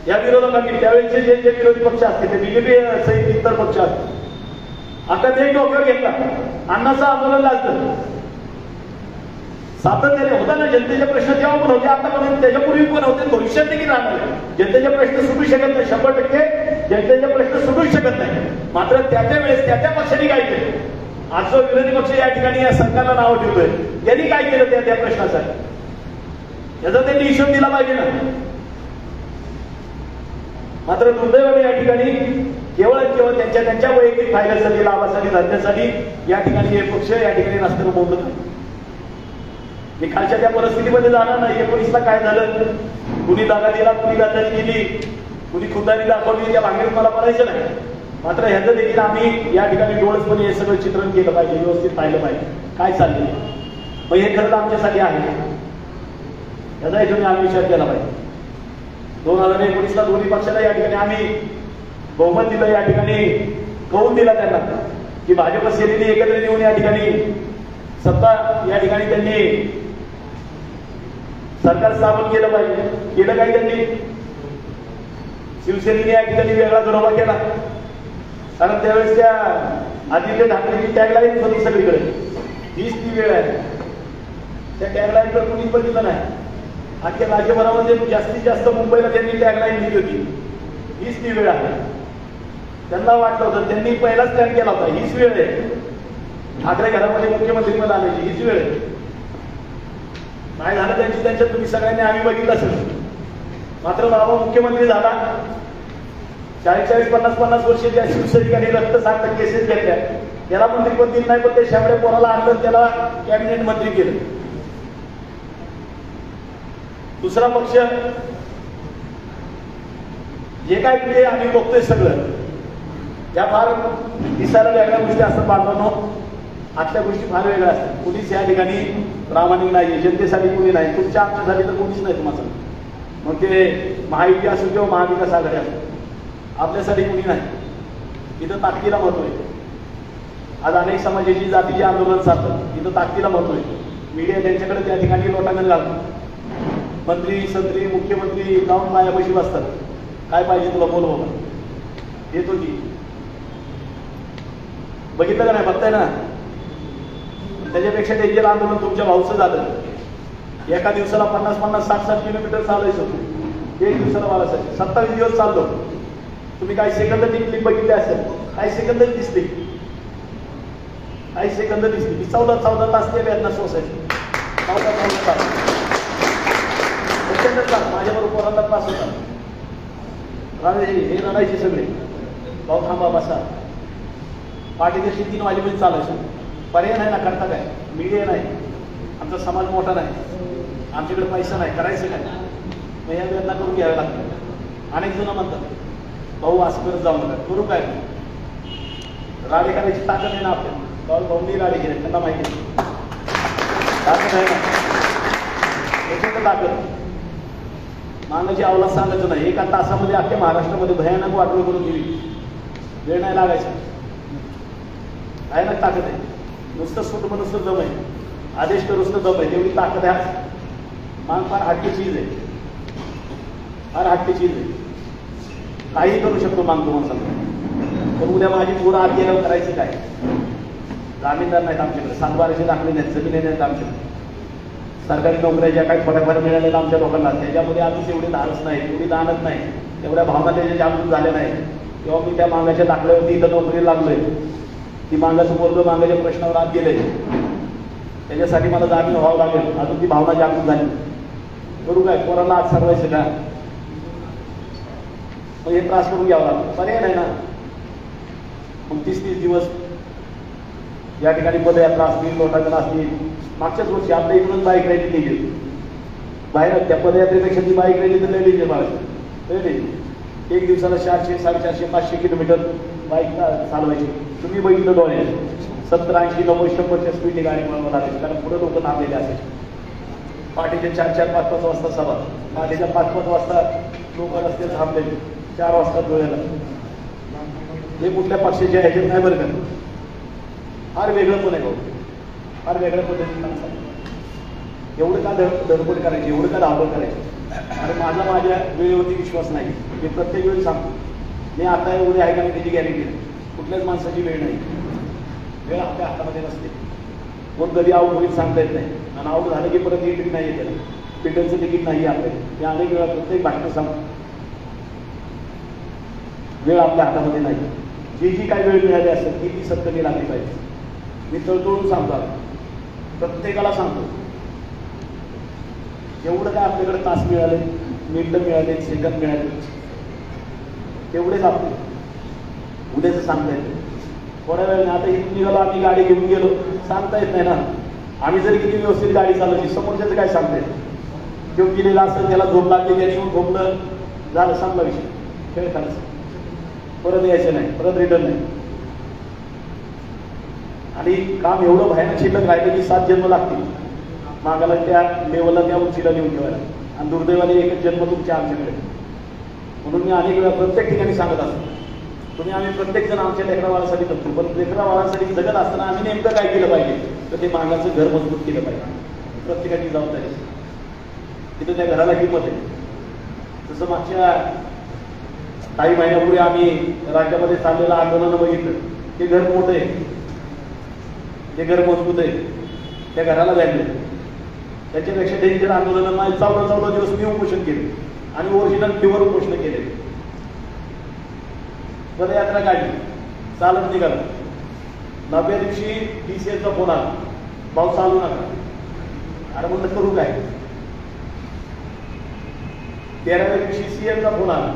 या विरोधकांनी त्यावेळेचे जे विरोधी पक्ष असते ते बीजेपी सहित इतर पक्ष असते, आता देश डोक्यावर घेतला. अन्नाचं आंदोलन लागलं, सातत्याने होता ना. जनतेचे प्रश्न तेव्हा पण होते, आता पण त्याच्यापूर्वी पण होते, भविष्यात देखील राहणार. जनतेचे प्रश्न सुटू शकत नाही, 100% जनतेचे प्रश्न सुटू शकत नाही. मात्र त्या वेळेस त्या पक्षाने काय केलं? आज जो विरोधी पक्ष या ठिकाणी या सरकारला नाव ठेवतोय, त्यांनी काय केलं त्या प्रश्नासाठी? याचा त्यांनी हिशोब दिला पाहिजे ना. मात्र दुर्दैवाने या ठिकाणी केवळ त्यांच्या वैयक्तिक फायद्यासाठी, लाभासाठी, धंद्यासाठी या ठिकाणी हे पक्ष या ठिकाणी रस्त्यावर बोलत नाही. मी कालच्या त्या परिस्थितीमध्ये जाणार नाही. 19ला काय झालं, कुणी दागा दिला, कुणी गद्दारी केली, कुणी खुदारी दाखवली, त्या भांगेत मला करायचं नाही. मात्र ह्याचं देखील आम्ही या ठिकाणी डोळसपणे हे सगळं चित्रण केलं पाहिजे, व्यवस्थित पाहिलं पाहिजे काय चाललंय. मग हे खरं आमच्यासाठी आहे, याचा हेतून आम्ही विचार केला पाहिजे. 2019ला दोन्ही पक्षाला या ठिकाणी आम्ही बहुमत दिलं, या ठिकाणी कौल दिला त्यांना की भाजप सेनेने एकत्र येऊन या ठिकाणी सत्ता या ठिकाणी त्यांनी सरकार स्थापन केलं पाहिजे. केलं काय त्यांनी? शिवसेनेने या ठिकाणी वेगळा गरोबा केला. कारण त्यावेळेस त्या आदित्य ठाकरेची टॅगलाईन होती सगळीकडे, हीच ती वेळ आहे. त्या टॅगलाईनवर कुणीच बघितलं नाही. अख्ख्या राज्यभरामध्ये जास्तीत जास्त मुंबईला त्यांनी टॅगलाईन दिली होती, हीच ती वेळ आहे. त्यांना वाटलं होतं, त्यांनी पहिलाच प्लॅन केला होता, हीच वेळ आहे ठाकरे घरामध्ये मुख्यमंत्री पद आणायची, हीच वेळ आहे. काय झालं त्यांच्यात तुम्ही सगळ्यांनी आम्ही बघितलं असेल. मात्र बाबा मुख्यमंत्री झाला, 40-50 वर्षाच्या शिवसैनिकांनी रक्तसाठ केसेस घेतल्या, त्याला मंत्रीपद दिलं नाही, पण ते शाबड्या पोराला आणलं, त्याला कॅबिनेट मंत्री केलं. दुसरा पक्ष जे काय पुढे आम्ही बघतोय सगळं, त्या फार दिसायला वेगळ्या गोष्टी असतात बांधवांनो, आतल्या गोष्टी फार वेगळ्या असतात. कुणीच या ठिकाणी प्रामाणिक नाही, जनतेसाठी कुणी नाही, तुमच्या आमच्यासाठी तर कोणीच नाही तुम्हाला. मग ते महायुती असो किंवा महाविकास आघाडी असो, आपल्यासाठी कुणी नाही. इथं ताकदीला महत्व आहे. आज अनेक समाजाची जातीची आंदोलन चालतं, इथं ताकदीला महत्व आहे. मीडिया त्यांच्याकडे त्या ठिकाणी लोटांगण घालतो. मंत्री संत्री मुख्यमंत्री जाऊन मायापाशी बसतात, काय पाहिजे तुला बोल बाबा, देतो की. बघितलं का नाही? बघताय ना? त्याच्यापेक्षा डेंजर आंदोलन तुमच्या भाऊचं झालं. एका दिवसाला 50-50, 60-60 किलोमीटर चालायचं. एक दिवसाला बाळासाहेब 27 दिवस चाललो. तुम्ही काही सेकंद ती क्लिप बघितली असेल, काही सेकंदच दिसते, काही सेकंद दिसते. मी 14 तास ते वेदना सोसायची. 14 तास माझ्याबरोबर पोरांना त्रास होता. हे रडायचे सगळे, भाऊ थांबा बसा. पाठीचे 3 वाजेपर्यंत चालायचं. पर्याय नाही ना, करता काय? मीडिया नाही, आमचा समाज मोठा नाही, आमच्याकडे पैसा नाही, करायचं काय? मग या वेदना करून घ्याव्या लागतात. अनेक जण म्हणतात भाऊ असं करत जाऊ नका. करू काय? राडे करायची ताकद आहे ना आपल्याला. भाऊनी राडे केले, त्यांना माहिती आहे ताकद आहे ना, त्याच्याकडे ताकद. मानाची अवलाद सांगायचं नाही. एका तासामध्ये अख्ख्या महाराष्ट्रामध्ये भयानक वाटोळ करून दिली. वेळ नाही लागायचा. भयानक ताकद आहे. नुसतं सुट नुसतं दम आहे, आदेश करूच दम आहे, तेवढी ताकद आहे. मान फार हटकी चीज आहे, फार हटकी चीज आहे. काही करू शकतो मागतो माणसाला. पण उद्या माझी पोरं आत गेल्यावर करायचं काय? जामीनदार नाहीत आमच्याकडे, 7-12चे दाखले नाहीत, जमिनी नाहीत आमच्याकडे. सरकारी नोकऱ्या ज्या काही थोड्याफार मिळालेल्या आमच्या लोकांना, त्याच्यामध्ये आधीच एवढी धाडस नाही, एवढी दानत नाही, एवढ्या भावना त्याच्या जागृत झाल्या नाही. तेव्हा मी त्या मागाच्या दाखल्यावरती इथं नोकरी लागलोय. ती मागाचं पोरगं मागाच्या प्रश्नावर आत गेले, त्याच्यासाठी मला जामीन व्हावं लागेल. अजून ती भावना जागृत झाली. करू काय? पोरांना आज सरवायचं का? मग हे त्रास करून घ्यावा लागतो, पर्याय नाही ना. मग 30-30 दिवस या ठिकाणी पदयात्रा असतील, लोटांगण असतील. मागच्याच वर्षी आपल्या इकडून बाईक रॅली निघेल बाहेर. त्या पदयात्रेपेक्षा ती बाईक रॅली तर लय डेंजर बाळायची. एक दिवसाला 400, 450, 500 किलोमीटर बाईक चालवायची. तुम्ही बघितलं डोळे 70, 80, 90, 100च्या स्पीडने गाडी बनवत आली. कारण पुढे लोक थांबलेले असायचे. पहाटेच्या 4-4, 5-5 वाजता सभा, पहाटेच्या 5-5 वाजता लोक रस्ते थांबलेले, 4 वाजता डोळ्याला. हे कुठल्या पक्षाच्या ह्याच्यात नाही बरं का. फार वेगळं पण आहे भाऊ, फार वेगळ्या पद्धतीने एवढं का धडपड करायची, एवढं का धावपळ करायची? आणि माझ्या वेळेवरती विश्वास नाही. मी प्रत्येक वेळी सांगतो, मी आता एवढे आहे का नाही त्याची गॅरंटी नाही. कुठल्याच माणसाची वेळ नाही, वेळ आपल्या हातामध्ये नसते. कोण कधी आऊट होईल सांगता येत नाही. आणि आऊट झालं की परत एंट्री नाही येते, पिटलचं तिकीट नाही आपल्याला. ते अनेक वेळा प्रत्येक भाषण सांगतो, वेळ आपल्या हातामध्ये नाही. जी काही वेळ मिळाली असेल ती सत्तेने लागली पाहिजे. मी तळतळून सांगतो, प्रत्येकाला सांगतो, जेवढं काय आपल्याकडे तास मिळाले, मिनिटं मिळाले, सेकंद मिळाले, तेवढेच आपले. उद्याचं सांगता येत थोड्या वेळ. आता इथून निघालो, आम्ही गाडी घेऊन गेलो, सांगता येत नाही ना. आम्ही जर किती व्यवस्थित गाडी चालवली, समोरच्याचं काय सांगता येत? घेऊन गेलेला असेल, त्याला झोप लागली, त्याने येऊन झोपलं, झालं, संपला विषय, खेळ खायचं. परत यायचं नाही, परत रिटर्न नाही. आणि काम एवढं भयानक शिल्लक राहिलं की 7 जन्म लागतील मागाला त्या लेवलला, त्या उंचीला नेऊन ठेवायला. आणि दुर्दैवाने एकच जन्म तुमच्या आमच्याकडे. म्हणून मी अनेक वेळा प्रत्येक ठिकाणी सांगत असतो, तुम्ही आम्ही प्रत्येक जण आमच्या लेकरावाळासाठी जगतो, पण लेकरावाळासाठी जगत असताना आम्ही नेमकं काय केलं पाहिजे? तर ते मागाचं घर मजबूत केलं पाहिजे. प्रत्येकाची जबाबदारी. तिथं त्या घराला किंमत आहे. तसं मागच्या काही महिन्यापूर्वी आम्ही राज्यामध्ये चाललेलं आंदोलन बघितलं. ते घर मोठं आहे, ते घर मजबूत आहे, त्या घराला व्हॅल्यू. त्याच्यापेक्षा डेंजर आंदोलन माझे 14 दिवस मी उपोषण केले आणि ओरिजिनल प्युअर उपोषण केले. पदयात्रा काढली, चालत निघाला. 9व्या दिवशी DCLचा फोन आला, भाऊ चालू नका. अरे म्हणलं करू काय? 13व्या दिवशी CMचा फोन आला,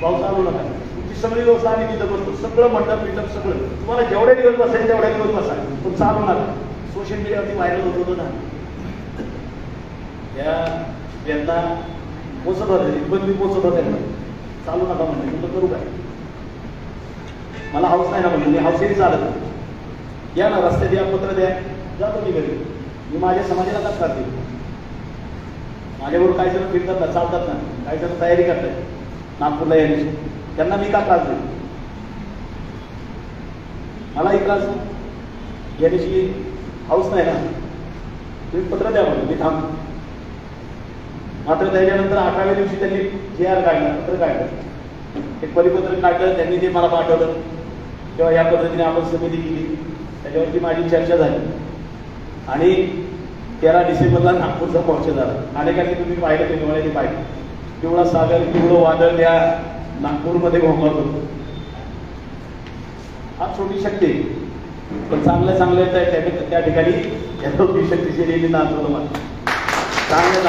भाऊ चालू नका. तुमची सगळी व्यवस्था आम्ही तिथं बसतो, सगळं मंडप पिंडप सगळं, तुम्हाला जेवढे दिवस बसायचे तेवढ्या दिवस बसा, पण चालू नका. सोशल मीडियावरती व्हायरल होत होतं ना, त्या यांना पोचत होते, पण मी पोचत होते ना, चालू नका म्हणजे. तुमचं करू काय? मला हाऊस नाही ना म्हणजे, मी हाऊसही चालत नाही. या ना रस्त्यात या, पत्र द्या, जातो मी घरी. मी माझ्या समाजाला का करते? माझ्याबरोबर काही जण फिरतात ना, चालतात ना, काही जण तयारी करतात नागपूरला येण्याची, त्यांना मी का त्रास देतो? मलाही त्रास येण्याची हाऊस नाही ना. तुम्ही पत्र द्या म्हणून मी थांबतो. मात्र त्याच्यानंतर 11व्या दिवशी त्यांनी JR काढला, पत्र काढलं, एक परिपत्रक काढलं, त्यांनी ते मला पाठवलं. तेव्हा या पद्धतीने आपण समिती केली, त्याच्यावरती माझी चर्चा झाली आणि 13 डिसेंबरला नागपूरचा मोर्चा झाला. अनेकांनी तुम्ही पाहिलं, ते डोळ्याने पाहिलं, पिवळा सागर पिवळं वादळ त्या नागपूरमध्ये घोंगवत होतं. हा छोटी शक्ती, पण चांगल्या त्या ठिकाणी यथोक्ती शक्तीशाली नाचवलं मला. चांगलं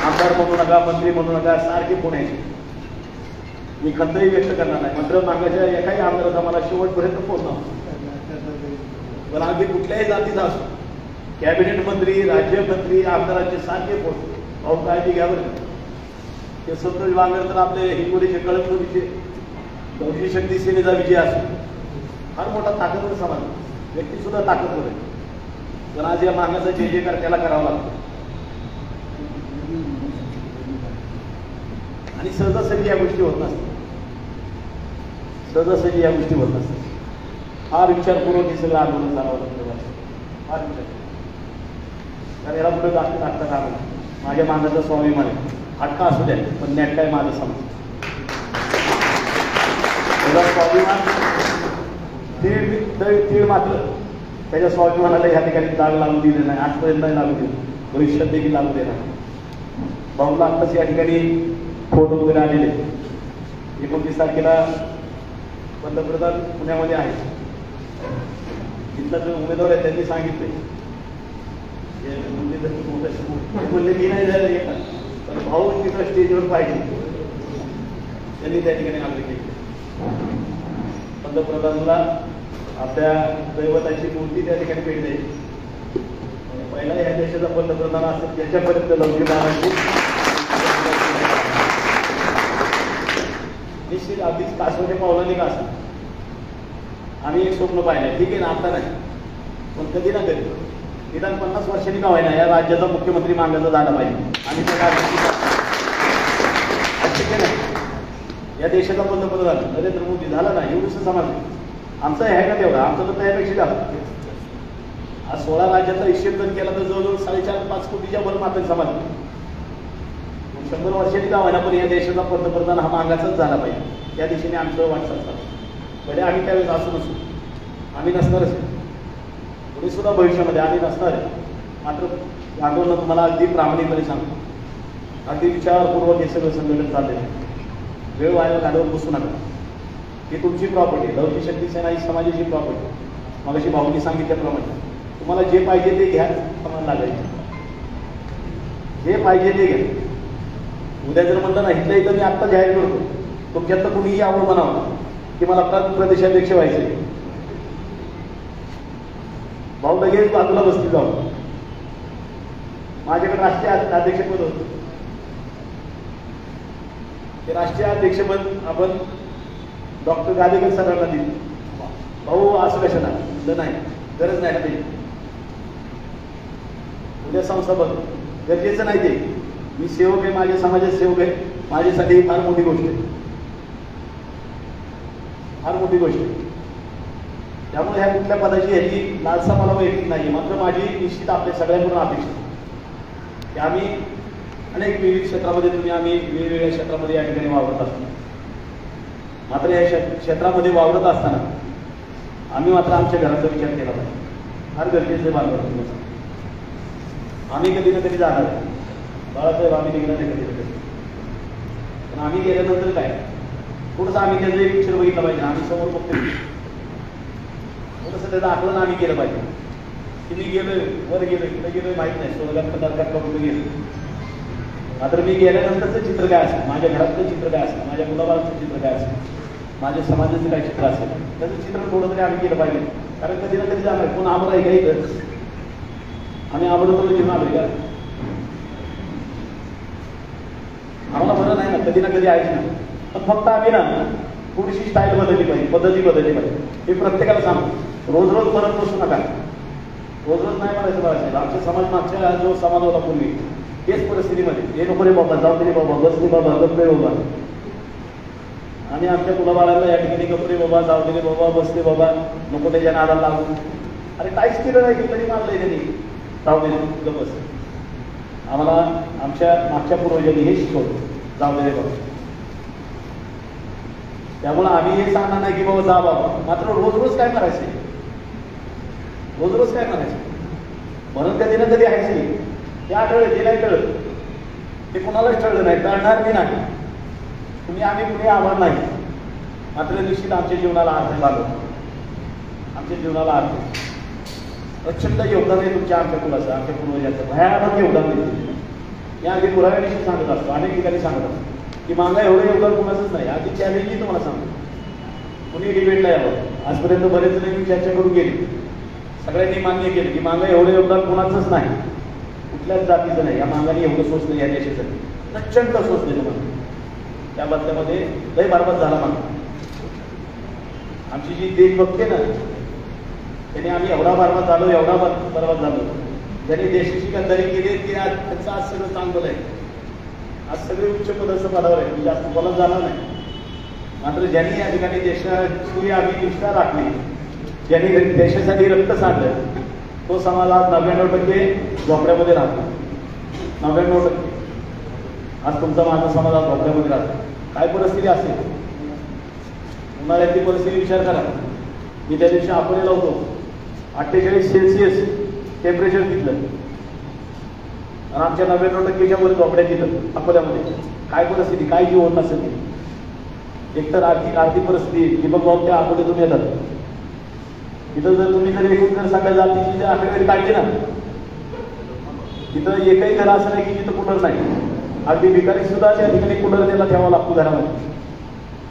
आमदार म्हणू नका, मंत्री म्हणू नका, सारखे पुण्याचे. मी खंतही व्यक्त करणार नाही. मात्र मागाच्या एकाही आमदाराचा मला शेवटपर्यंत फोन नव्हता. पण अगदी कुठल्याही जातीचा असो, कॅबिनेट मंत्री, राज्यमंत्री, आमदारांचे सारखे फोन. भाऊ काळजी घ्या बरं. ते संतोष बांगर तर आपले हिंगोलीचे कळमचा विजय, लवची शक्ती सेनेचा विजय असो, फार मोठा ताकदवर समाज, व्यक्ती सुद्धा ताकदवर आहे. पण आज या मागाचा जे जे त्याला करावं लागतं. आणि सहजासहजी या गोष्टी होत नसतात. सहजासहजी या गोष्टी होत नसतात. फार विचारपूर्वक हे सगळं आंदोलन चालवलं लागतं. फार विचार, कारण याला पुढे जास्त लागतं का माझ्या मागाचा स्वाभिमान आहे. हटका असू द्या, पण नेटका आहे माझं समज. त्याचा स्वाभिमान तीळ मात्र त्याच्या स्वाभिमानाला ह्या ठिकाणी दाग लागू दिले नाही. आजपर्यंत नाही लागू दिलं, भविष्यात देखील लागू देणार. भाऊला आत्ताच या ठिकाणी फोटो वगैरे आलेले. 29 तारखेला पंतप्रधान पुण्यामध्ये आहे. तिथला जो उमेदवार आहे त्यांनी सांगितले, बोलले मी नाही जायला येतात, पण भाऊ तिथं स्टेजवर पाहिजे. त्यांनी त्या ठिकाणी आग्रह केली. पंतप्रधानाला आपल्या दैवताची मूर्ती त्या ठिकाणी भेट द्यायची. पहिला या देशाचा पंतप्रधान असेल ज्याच्यापर्यंत लवचिकपणाची निश्चित अगदीच कासवच्या पावलाने का असं आम्ही एक स्वप्न पाहिलं. ठीक आहे ना, आता नाही, पण कधी ना कधी निदान 50 वर्षांनी का व्हायना या राज्याचा मुख्यमंत्री मानला झाला पाहिजे. आणि या देशाचा पंतप्रधान नरेंद्र मोदी झाला ना, एवढंच समाज आमचं आहे का तेवढा, आमचं तर त्यापेक्षा झालं. आज 16 राज्याचा हिशेब जर केला तर जवळजवळ 4.5-5 कोटीच्या वर मात्र समाज. 100 वर्षांनी का व्हायना, पण या देशाचा पंतप्रधान हा मागाचाच झाला पाहिजे. त्या दिशेने आमचं वाटचाल चालतं. भले आम्ही त्यावेळेस असं नसू, आम्ही नसणारच, पुढे सुद्धा भविष्यामध्ये आम्ही नसणार आहे. मात्र आंदोलन तुम्हाला अगदी प्रामाणिकपणे सांगतो, अगदी विचारपूर्वक हे सगळं संघटन चाललेलं आहे. वेळ वाया घालवून बसू नका. ही तुमची प्रॉपर्टी, लवची शक्ती सेना ही समाजाची प्रॉपर्टी. मग अशी भाऊनी सांगितल्याप्रमाणे तुम्हाला जे पाहिजे ते घ्या, तुम्हाला लागायचे जे पाहिजे ते घ्या. उद्या जर म्हणलं ना इथल्या इथं मी आत्ता जाहीर करतो, तुमच्यात तर कुणीही आवड म्हणावं की मला प्रदेशाध्यक्ष व्हायचे, भाऊ लगेच बाजूला बसतील जाऊ. माझ्याकडे राष्ट्रीय अध्यक्षपद होतं. ते राष्ट्रीय अध्यक्षपद आपण डॉक्टर गादेकर सरांना दिली. भाऊ असं कशाला नाही, गरज नाही ना ते. उद्या संस्थापक गरजेचं नाही ते. मी सेवक आहे, माझ्या समाजात सेवक आहे, माझ्यासाठी ही फार मोठी गोष्ट आहे, फार मोठी गोष्ट आहे. त्यामुळे ह्या कुठल्या पदाची ह्याची लालसा मला वैयक्तिक नाही. मात्र माझी निश्चित आपल्या सगळ्यांकडून अपेक्षा की आम्ही अनेक विविध क्षेत्रामध्ये आम्ही वेगवेगळ्या क्षेत्रामध्ये या ठिकाणी वावरत असतो. मात्र या क्षेत्रामध्ये वावरत असताना आम्ही मात्र आमच्या घराचा विचार केला पाहिजे. फार गरजेचं बांधव आम्ही कधी ना कधी जाणार आहे. बाळासाहेब आम्ही निघणार नाही कधी ना कधी, पण आम्ही गेल्यानंतर काय थोडंसं आम्ही त्याचं एक पिक्चर बघितलं पाहिजे. आम्ही समोर बघतो थोडंसं त्याचं आकलन आम्ही केलं पाहिजे की मी गेलोय, वर गेलोय, कुठे गेलोय माहीत नाही, स्वर्गात पदार्थात कुठे गेलो. मात्र मी गेल्यानंतरचं चित्र काय असेल, माझ्या घरातलं चित्र काय असेल, माझ्या मुलाबाळाचं चित्र काय असेल, माझ्या समाजाचं काय चित्र असेल, त्याचं चित्र थोडं तरी आम्ही केलं पाहिजे. कारण कधी ना कधी जाणार, कोण आम्हाला आहे का इथं, आम्ही आवडतो घेऊन आलोय का, आम्हाला बरं नाही ना, कधी ना कधी आहेच ना. पण फक्त आम्ही ना थोडीशी स्टाईल बदलली पाहिजे, पद्धती बदलली पाहिजे. हे प्रत्येकाला सांगतो. रोज रोज परत बसू नका, रोज रोज नाही म्हणायचं बाळासाहेब. आमच्या समाज मागच्या जो समाज होता पूर्वी तेच परिस्थितीमध्ये हे नको रे बाबा, जाऊ दे बाबा, बस रे बाबा, गप्पे बाबा. आणि आमच्या मुलाबाळांना या ठिकाणी गप्पे बाबा, जाऊ दे बाबा, बसले बाबा, नको त्याच्या नादाला लागू. अरे काहीच केलं नाही की तरी मारलंय त्यांनी, जाऊ दे बस. आम्हाला आमच्या मागच्या पूर्वजांनी हे शिकवलं, जाऊ दे बाबा. त्यामुळे आम्ही हे सांगणार नाही की बाबा जा बाबा, मात्र रोज रोज काय करायचं, रोज रोज काय करायचं म्हणून कधी ना कधी आहे ते आठवलं ते नाही कळत, ते कुणालाच कळलं नाही, कळणार बी नाही. तुम्ही आम्ही कुणी आभार नाही, मात्र निश्चित आमच्या जीवनाला अर्थ लागलो, आमच्या जीवनाला अर्थ प्रचंड योगदान आहे तुमच्या आमच्या कुलाचं, आमच्या पूर्वजाचं भयानक योगदान देते. या अगदी पुराव्याविषयी सांगत असतो, अनेक ठिकाणी सांगत असतो की मागा एवढं योगदान कुणाचंच नाही. आधी चॅलेंजही तुम्हाला सांगतो, कुणी डिबेटला यावं, आजपर्यंत बरेच जण चर्चा करून गेली, सगळ्यांनी मान्य केलं की मागा एवढं योगदान कुणाचंच नाही, कुठल्याच जातीचं नाही. या मागाने एवढं सोचलं या देशाचं, प्रचंड सोचले तुम्हाला. त्या बदल्यामध्ये लय बरबाद झाला मागा. आमची जी देशभक्ती ना, त्याने आम्ही एवढा बरबाद झालो, एवढा बरबाद झालो. ज्यांनी देशाची गद्दारी केली की आज त्यांचं आज सगळं चांगलं आहे, आज सगळे उच्च पदार्थ पदावर आहे, म्हणजे जास्त बोलत जाणार नाही. मात्र ज्यांनी या ठिकाणी देशाची आम्ही निष्ठा राखली, ज्यांनी देशासाठी रक्त सांडलं, तो समाज आज 99% झोपड्यामध्ये राहतो. 99% आज तुमचा माझा समाज आज झोपड्यामध्ये राहतो. काय परिस्थिती असेल, उन्हाळ्यातली परिस्थिती विचार करा. मी त्या दिवशी आपण लावतो 48 सेल्सिअस टेम्परेचर तिथलं, आणि आमच्या 99%च्या वर झोपड्यात तिथं अकोल्यामध्ये. काय परिस्थिती, काय जीव होत असेल ते. एकतर आर्थिक परिस्थिती दीपक भाऊ त्या अकोल्यातून येतात. तिथं जर तुम्ही जर एकूण जर सगळ्या जातीची जर आकडेवारी काढली ना, तिथं एकही घर असं नाही की तिथं कूलर नाही. अगदी भिकारी सुद्धा त्या ठिकाणी कूलर त्याला ठेवावा लागतो घरामध्ये.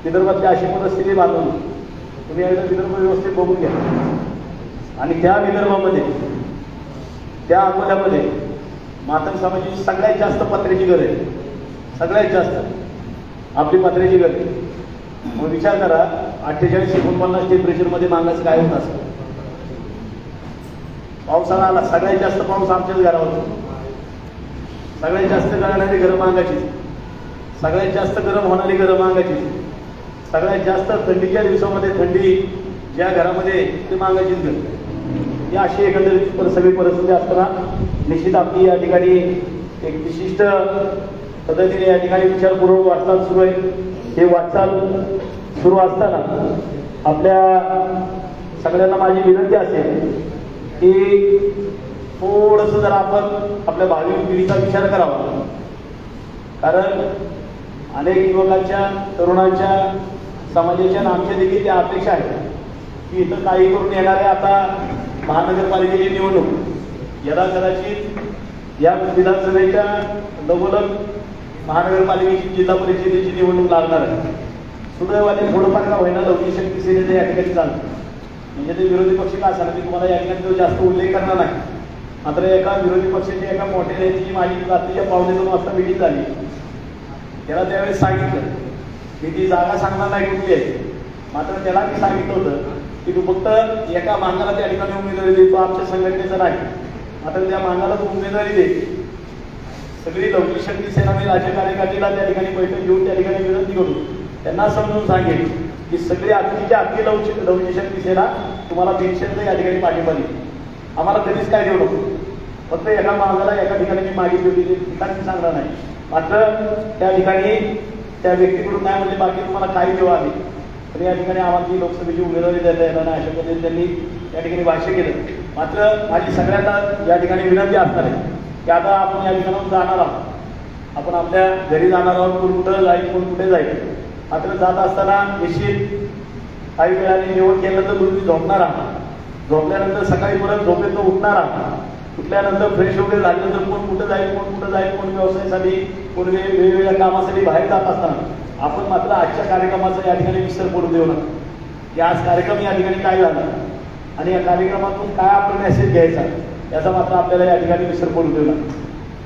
विदर्भातली अशी परिस्थिती बांधून तुम्ही एकदा विदर्भ व्यवस्थित बघून घ्या. आणि त्या विदर्भामध्ये, त्या अकोल्यामध्ये मातंग समाजाची सगळ्यात जास्त पत्र्याची घर आहे, सगळ्यात जास्त आपली पत्र्याची घर. मग विचार करा 48-49 टेम्परेचरमध्ये मागायचं काय होत असं. पावसाळा आला, सगळ्यात जास्त पाऊस आमच्याच घरावर, सगळ्यात जास्त गळणारी घरं मागायची, सगळ्यात जास्त गरम होणारी घरं मागायची, सगळ्यात जास्त थंडीच्या दिवसामध्ये थंडी ज्या घरामध्ये ते मागायचीच घर. ही अशी एकंदरीत सगळी परिस्थिती असताना निश्चित आपली या ठिकाणी एक विशिष्ट पद्धतीने या ठिकाणी विचारपूर्वक वाटचाल सुरू आहे. हे वाटचाल सुरू असताना आपल्या सगळ्यांना माझी विनंती असेल की थोडंसं जर आपण आपल्या भावी पिढीचा विचार करावा. कारण अनेक युवकांच्या, तरुणांच्या, समाजाच्या आणि आमच्या देखील त्या अपेक्षा आहेत की इथं काही करून येणारे आता महानगरपालिकेची निवडणूक, याला कदाचित या विधानसभेच्या लगोलग महानगरपालिकेची जिल्हा परिषदेची निवडणूक लागणार आहे. सुदैवाने थोडंफार का होईना लवकी शक्ती सेनेचं या ठिकाणी चालतं. म्हणजे ते विरोधी पक्ष का असणार, मी तुम्हाला या ठिकाणी जास्त उल्लेख करणार नाही. मात्र एका विरोधी पक्षाच्या एका मोठ्या नेत्याची माझी रात्रीच्या 2:15 वाजता मिटिंग झाली. त्याला त्यावेळेस सांगितलं की ती जागा सांगणार नाही कुठली आहे, मात्र त्याला मी सांगितलं होतं की तू फक्त एका मांगाला त्या ठिकाणी उमेदवारी दे, तो आमच्या संघटनेचा नाही, मात्र त्या मांगाला तू उमेदवारी दे. सगळी लवकी शक्ती सेना मी राज्य कार्यकारिणीला त्या ठिकाणी बैठक घेऊन त्या ठिकाणी विनंती करू, त्यांना समजून सांगेल की सगळी अख्खीच्या अख्खी लवकी शक्ती सेना तुम्हाला पेन्शनचं या ठिकाणी पाठिंबा देईल. आम्हाला कधीच काय देऊ नको, फक्त एका मागाला एका ठिकाणी मी मागितली होती, ठिकाणी मी सांगणार नाही. मात्र त्या ठिकाणी त्या व्यक्तीकडून नाही म्हणजे बाकी तुम्हाला काही देऊ आली तर या ठिकाणी आम्हाला जी लोकसभेची उमेदवारी देता येणार नाही अशा पद्धतीने त्यांनी या ठिकाणी भाष्य केलं. मात्र माझी सगळ्यांना या ठिकाणी विनंती असणार आहे की आता आपण या ठिकाणाहून जाणार आहोत, आपण आपल्या घरी जाणार आहोत, कोण कुठं जाईल, कोण कुठे जाईल. मात्र जात असताना निश्चित काही वेळाने जेवण केल्यानंतर तुम्ही झोपणार आहात, झोपल्यानंतर सकाळी परत झोपेतून उठणार आहात, उठल्यानंतर फ्रेश वगैरे झाल्यानंतर कोण कुठं जाईल, कोण कुठं जाईल, कोण व्यवसायासाठी, कोण वेगवेगळ्या कामासाठी बाहेर जात असताना आपण मात्र आजच्या कार्यक्रमाचा या ठिकाणी विसर पडू देऊ नका की आज कार्यक्रम या ठिकाणी काय झाला आणि या कार्यक्रमातून काय आपण मेसेज घ्यायचा याचा मात्र आपल्याला या ठिकाणी विसर पडू देऊ नका.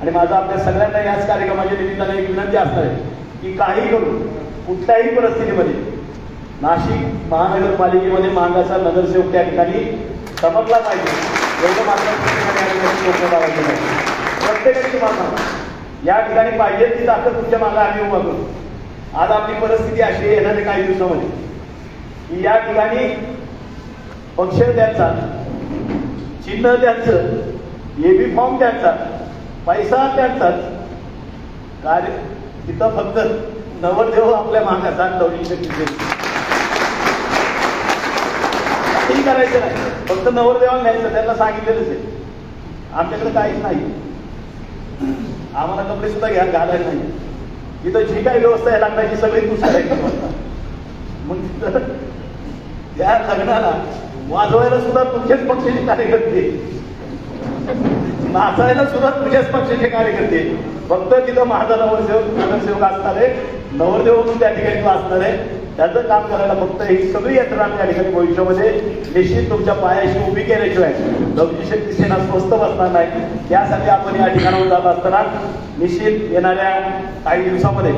आणि माझा आपल्या सगळ्यांना याच कार्यक्रमाच्या निमित्ताने एक विनंती असणार आहे की काही करून कुठल्याही परिस्थितीमध्ये नाशिक महानगरपालिकेमध्ये मागाचा नगरसेवक त्या ठिकाणी चमकला पाहिजे, एवढं मात्र प्रत्येकाची मागणं या ठिकाणी पाहिजे ती ताकद तुमच्या मागे आम्ही उभा करू. आज आपली परिस्थिती अशी येणाऱ्या काही दिवसामध्ये की या ठिकाणी पक्ष त्यांचा, चिन्ह त्यांचं, एबी फॉर्म त्यांचा, पैसा त्यांचाच, कार्य तिथं फक्त नवरदेव आपल्या मागाचा लवकी शक्ती काहीही करायचं नाही, फक्त नवरदेवाला न्यायचं, त्यांना सांगितलेलंच आहे. आमच्याकडे काहीच नाही, आम्हाला कपडे सुद्धा घालायला नाही. इथं जी काही व्यवस्था आहे लग्नाची सगळी तूच करायची. मग तिथं त्या लग्नाला वाजवायला सुद्धा तुझ्याच पक्षाचे कार्यकर्ते, नाचायला सुद्धा तुझ्याच पक्षाचे कार्यकर्ते. फक्त तिथं माझा नगरसेवक असणार आहे, नवरदेव म्हणून त्या ठिकाणी तो असणार आहे. त्याचं काम करायला फक्त ही सगळी यंत्रणा त्या ठिकाणी भविष्यामध्ये निश्चित तुमच्या पायाशी उभी केल्याशिवाय लवची शक्ती सेना स्वस्त बसणार नाही. त्यासाठी आपण या ठिकाणावर जात असताना निश्चित येणाऱ्या काही दिवसामध्ये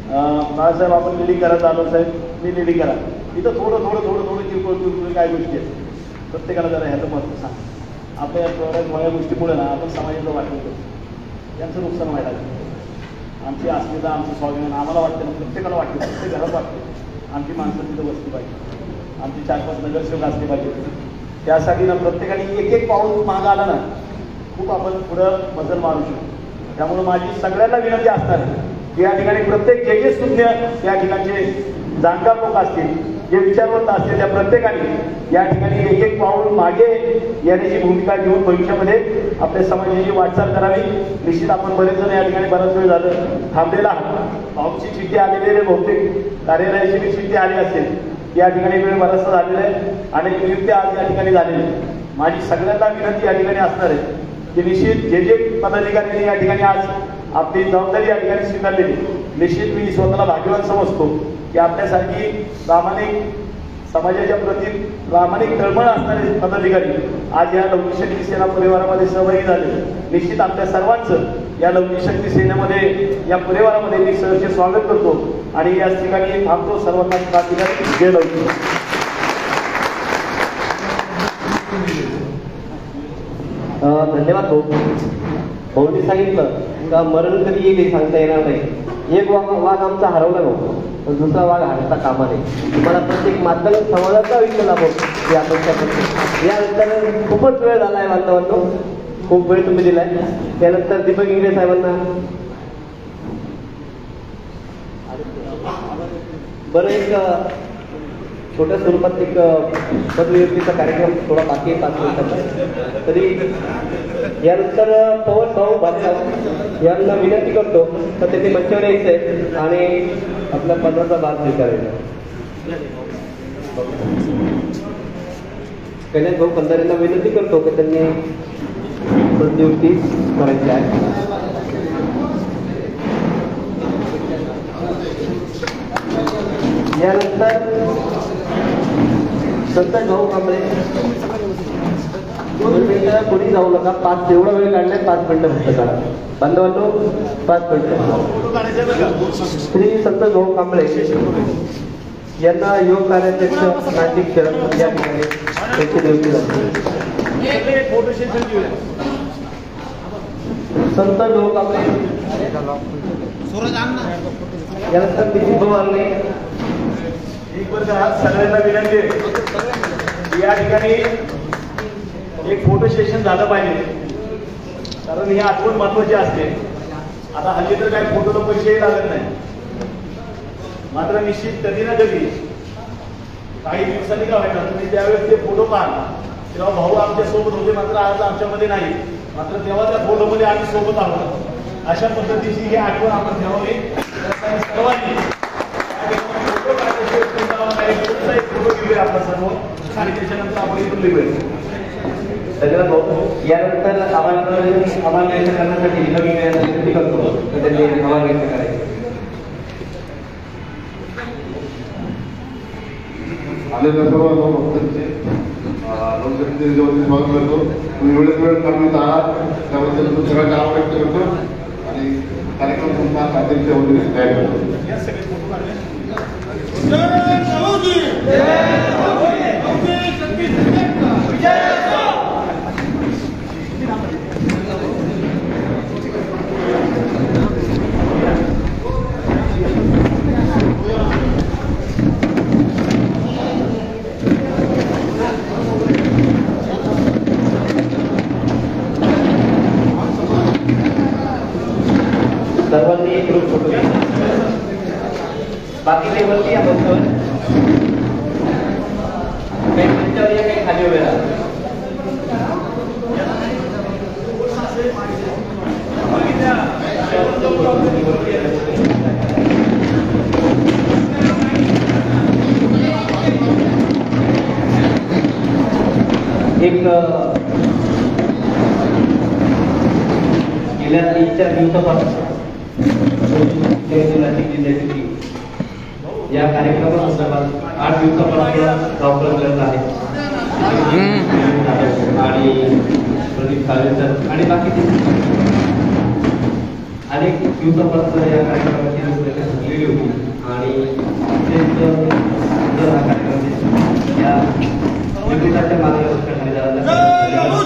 बाळासाहेब आपण लिडिंग करत आलो साहेब, मी लिडिंग करा. इथं थोडं थोडं थोडं थोडं किरकोळ काय गोष्टी आहेत प्रत्येकाला जरा ह्याचं महत्त्व सांग. आपल्या थोड्या गोष्टीमुळे ना आपण समाजाला वाटतो यांचं नुकसान व्हायला लागलं. आमची अस्मिता, आमचं स्वाभिमान आम्हाला वाटतं ना, प्रत्येकाला वाटतं, प्रत्येक घरात वाटतं आमची माणसं तिथं बसली पाहिजे, आमची 4-5 नगरसेवक असले पाहिजे. त्यासाठी ना प्रत्येकाने एक एक पाऊल मागं आला ना खूप आपण पुढं मजल मारू शकतो. त्यामुळे माझी सगळ्यांना विनंती असणार की या ठिकाणी प्रत्येक जे सुज्ञ या ठिकाणचे जाणकार लोक असतील, जे विचारवंत असतील, त्या प्रत्येकाने या ठिकाणी एक एक पाऊल मागे येण्याची भूमिका घेऊन भविष्यामध्ये आपल्या समाजाची वाटचाल करावी. निश्चित आपण बरेच जण या ठिकाणी बराच वेळ झालं थांबलेला. भाऊची चिठ्ठी आलेली आहे, बहुतेक कार्यालयाची चिठ्ठी आली असेल. या ठिकाणी वेळ बराचसा झालेला आहे आणि नियुक्ती आज या ठिकाणी झालेली आहे. माझी सगळ्यांना विनंती या ठिकाणी असणार आहे की निश्चित जे जे पदाधिकाऱ्यांनी या ठिकाणी आज आपली जबाबदारी या ठिकाणी स्वीकारलेली, निश्चित मी स्वतःला भाग्यवान समजतो की आपल्यासारखी प्रामाणिक समाजाच्या प्रती प्रामाणिक तळमळ असणारे पदाधिकारी आज या लवची शक्ती सेना परिवारामध्ये सहभागी झाले. निश्चित आपल्या सर्वांचं या लवची शक्ती सेनेमध्ये या परिवारामध्ये मी सहर्ष स्वागत करतो आणि या ठिकाणी थांबतो. सर्वांना प्रार्थना जय लवची. धन्यवाद भाऊ. भाऊनी सांगितलं का मरण कधी येईल सांगता येणार नाही. एक वाघ आमचा हरवला भाऊ, पण दुसरा वाघ हरता कामा नाही. तुम्हाला प्रत्येक माध्यम समाजाचा विषय लाभो ही अपेक्षा करतो. यानंतर खूपच वेळ झाला आहे बांधवांनो, खूप वेळ तुम्ही दिलाय. त्यानंतर दीपक इंगळे साहेबांना बरं एक छोट्या स्वरूपात एक पदनियुक्तीचा कार्यक्रम थोडा बाकी आहे 5 मिनिटाचा. तरी यानंतर पवन भाऊ भातराव यांना विनंती करतो तर त्यांनी मंचावर यायचंय आणि आपल्या पदाचा भाग स्वीकारायचा. कैलास भाऊ कंधारेंना विनंती करतो की त्यांनी पदनियुक्ती करायची आहे. यानंतर संतोष भाऊ कांबळे 2 मिनिटं कोणी जाऊ नका. 5 एवढा वेळ काढलाय, 5 मिनिटं फक्त काढा बांधवांनो, 5 मिनिटं. श्री संतोष भाऊ कांबळे यांना योग कार्याध्यक्ष नाशिक शहर या ठिकाणी त्यांची नियुक्ती झाली. संतोष भाऊ कांबळे यानंतर नितीन भाऊ आले. सगळ्यांना विनंती आहे या ठिकाणी एक फोटो सेशन झालं पाहिजे, कारण ही आठवण महत्वाची असते. आता हल्ली तर काही फोटोला पैसेही लागत नाही, मात्र निश्चित कधी ना कधी काही दिवसांनी का व्हायला तुम्ही त्यावेळेस ते फोटो पाहा, तेव्हा भाऊ आमच्या सोबत होते, मात्र आज आमच्यामध्ये नाही. मात्र तेव्हा त्या फोटोमध्ये आम्ही सोबत आहोत. अशा पद्धतीची ही आठवण आपण ठेवावी सर्वांनी. फोटो घेऊया आपला सर्व आणि त्याच्यानंतर आपण इथून लिहूया. धन्यवाद भाऊ. यानंतर आव्हान व्यक्त करण्यासाठी विनंती करतो तर त्यांनी आव्हान व्यक्त करायचे. आलेल्या सर्व भक्तांचे लोकशक्ती स्वागत करतो. तुम्ही वेळ काढून आहात त्याबद्दल तुमचं सगळ्यांचे आभार व्यक्त करतो आणि कार्यक्रम तुमचा अध्यक्ष वगैरे तयार करतो. सर्वांनी एक ग्रुप फोटो घ्या. बाकी लेवलची आपण काही एक गेल्या 3-4 दिवसापासून जिल्ह्याची या कार्यक्रमासंदर्भात 8 दिवसापासून गावकळ करत आहे आणि प्रदीप कालेकर आणि बाकीचे अनेक दिवसापासून या कार्यक्रमाची रूपरेषा ठरलेली होती आणि हा कार्यक्रम या निर्मिताच्या मार्गदर्शनाखाली झाला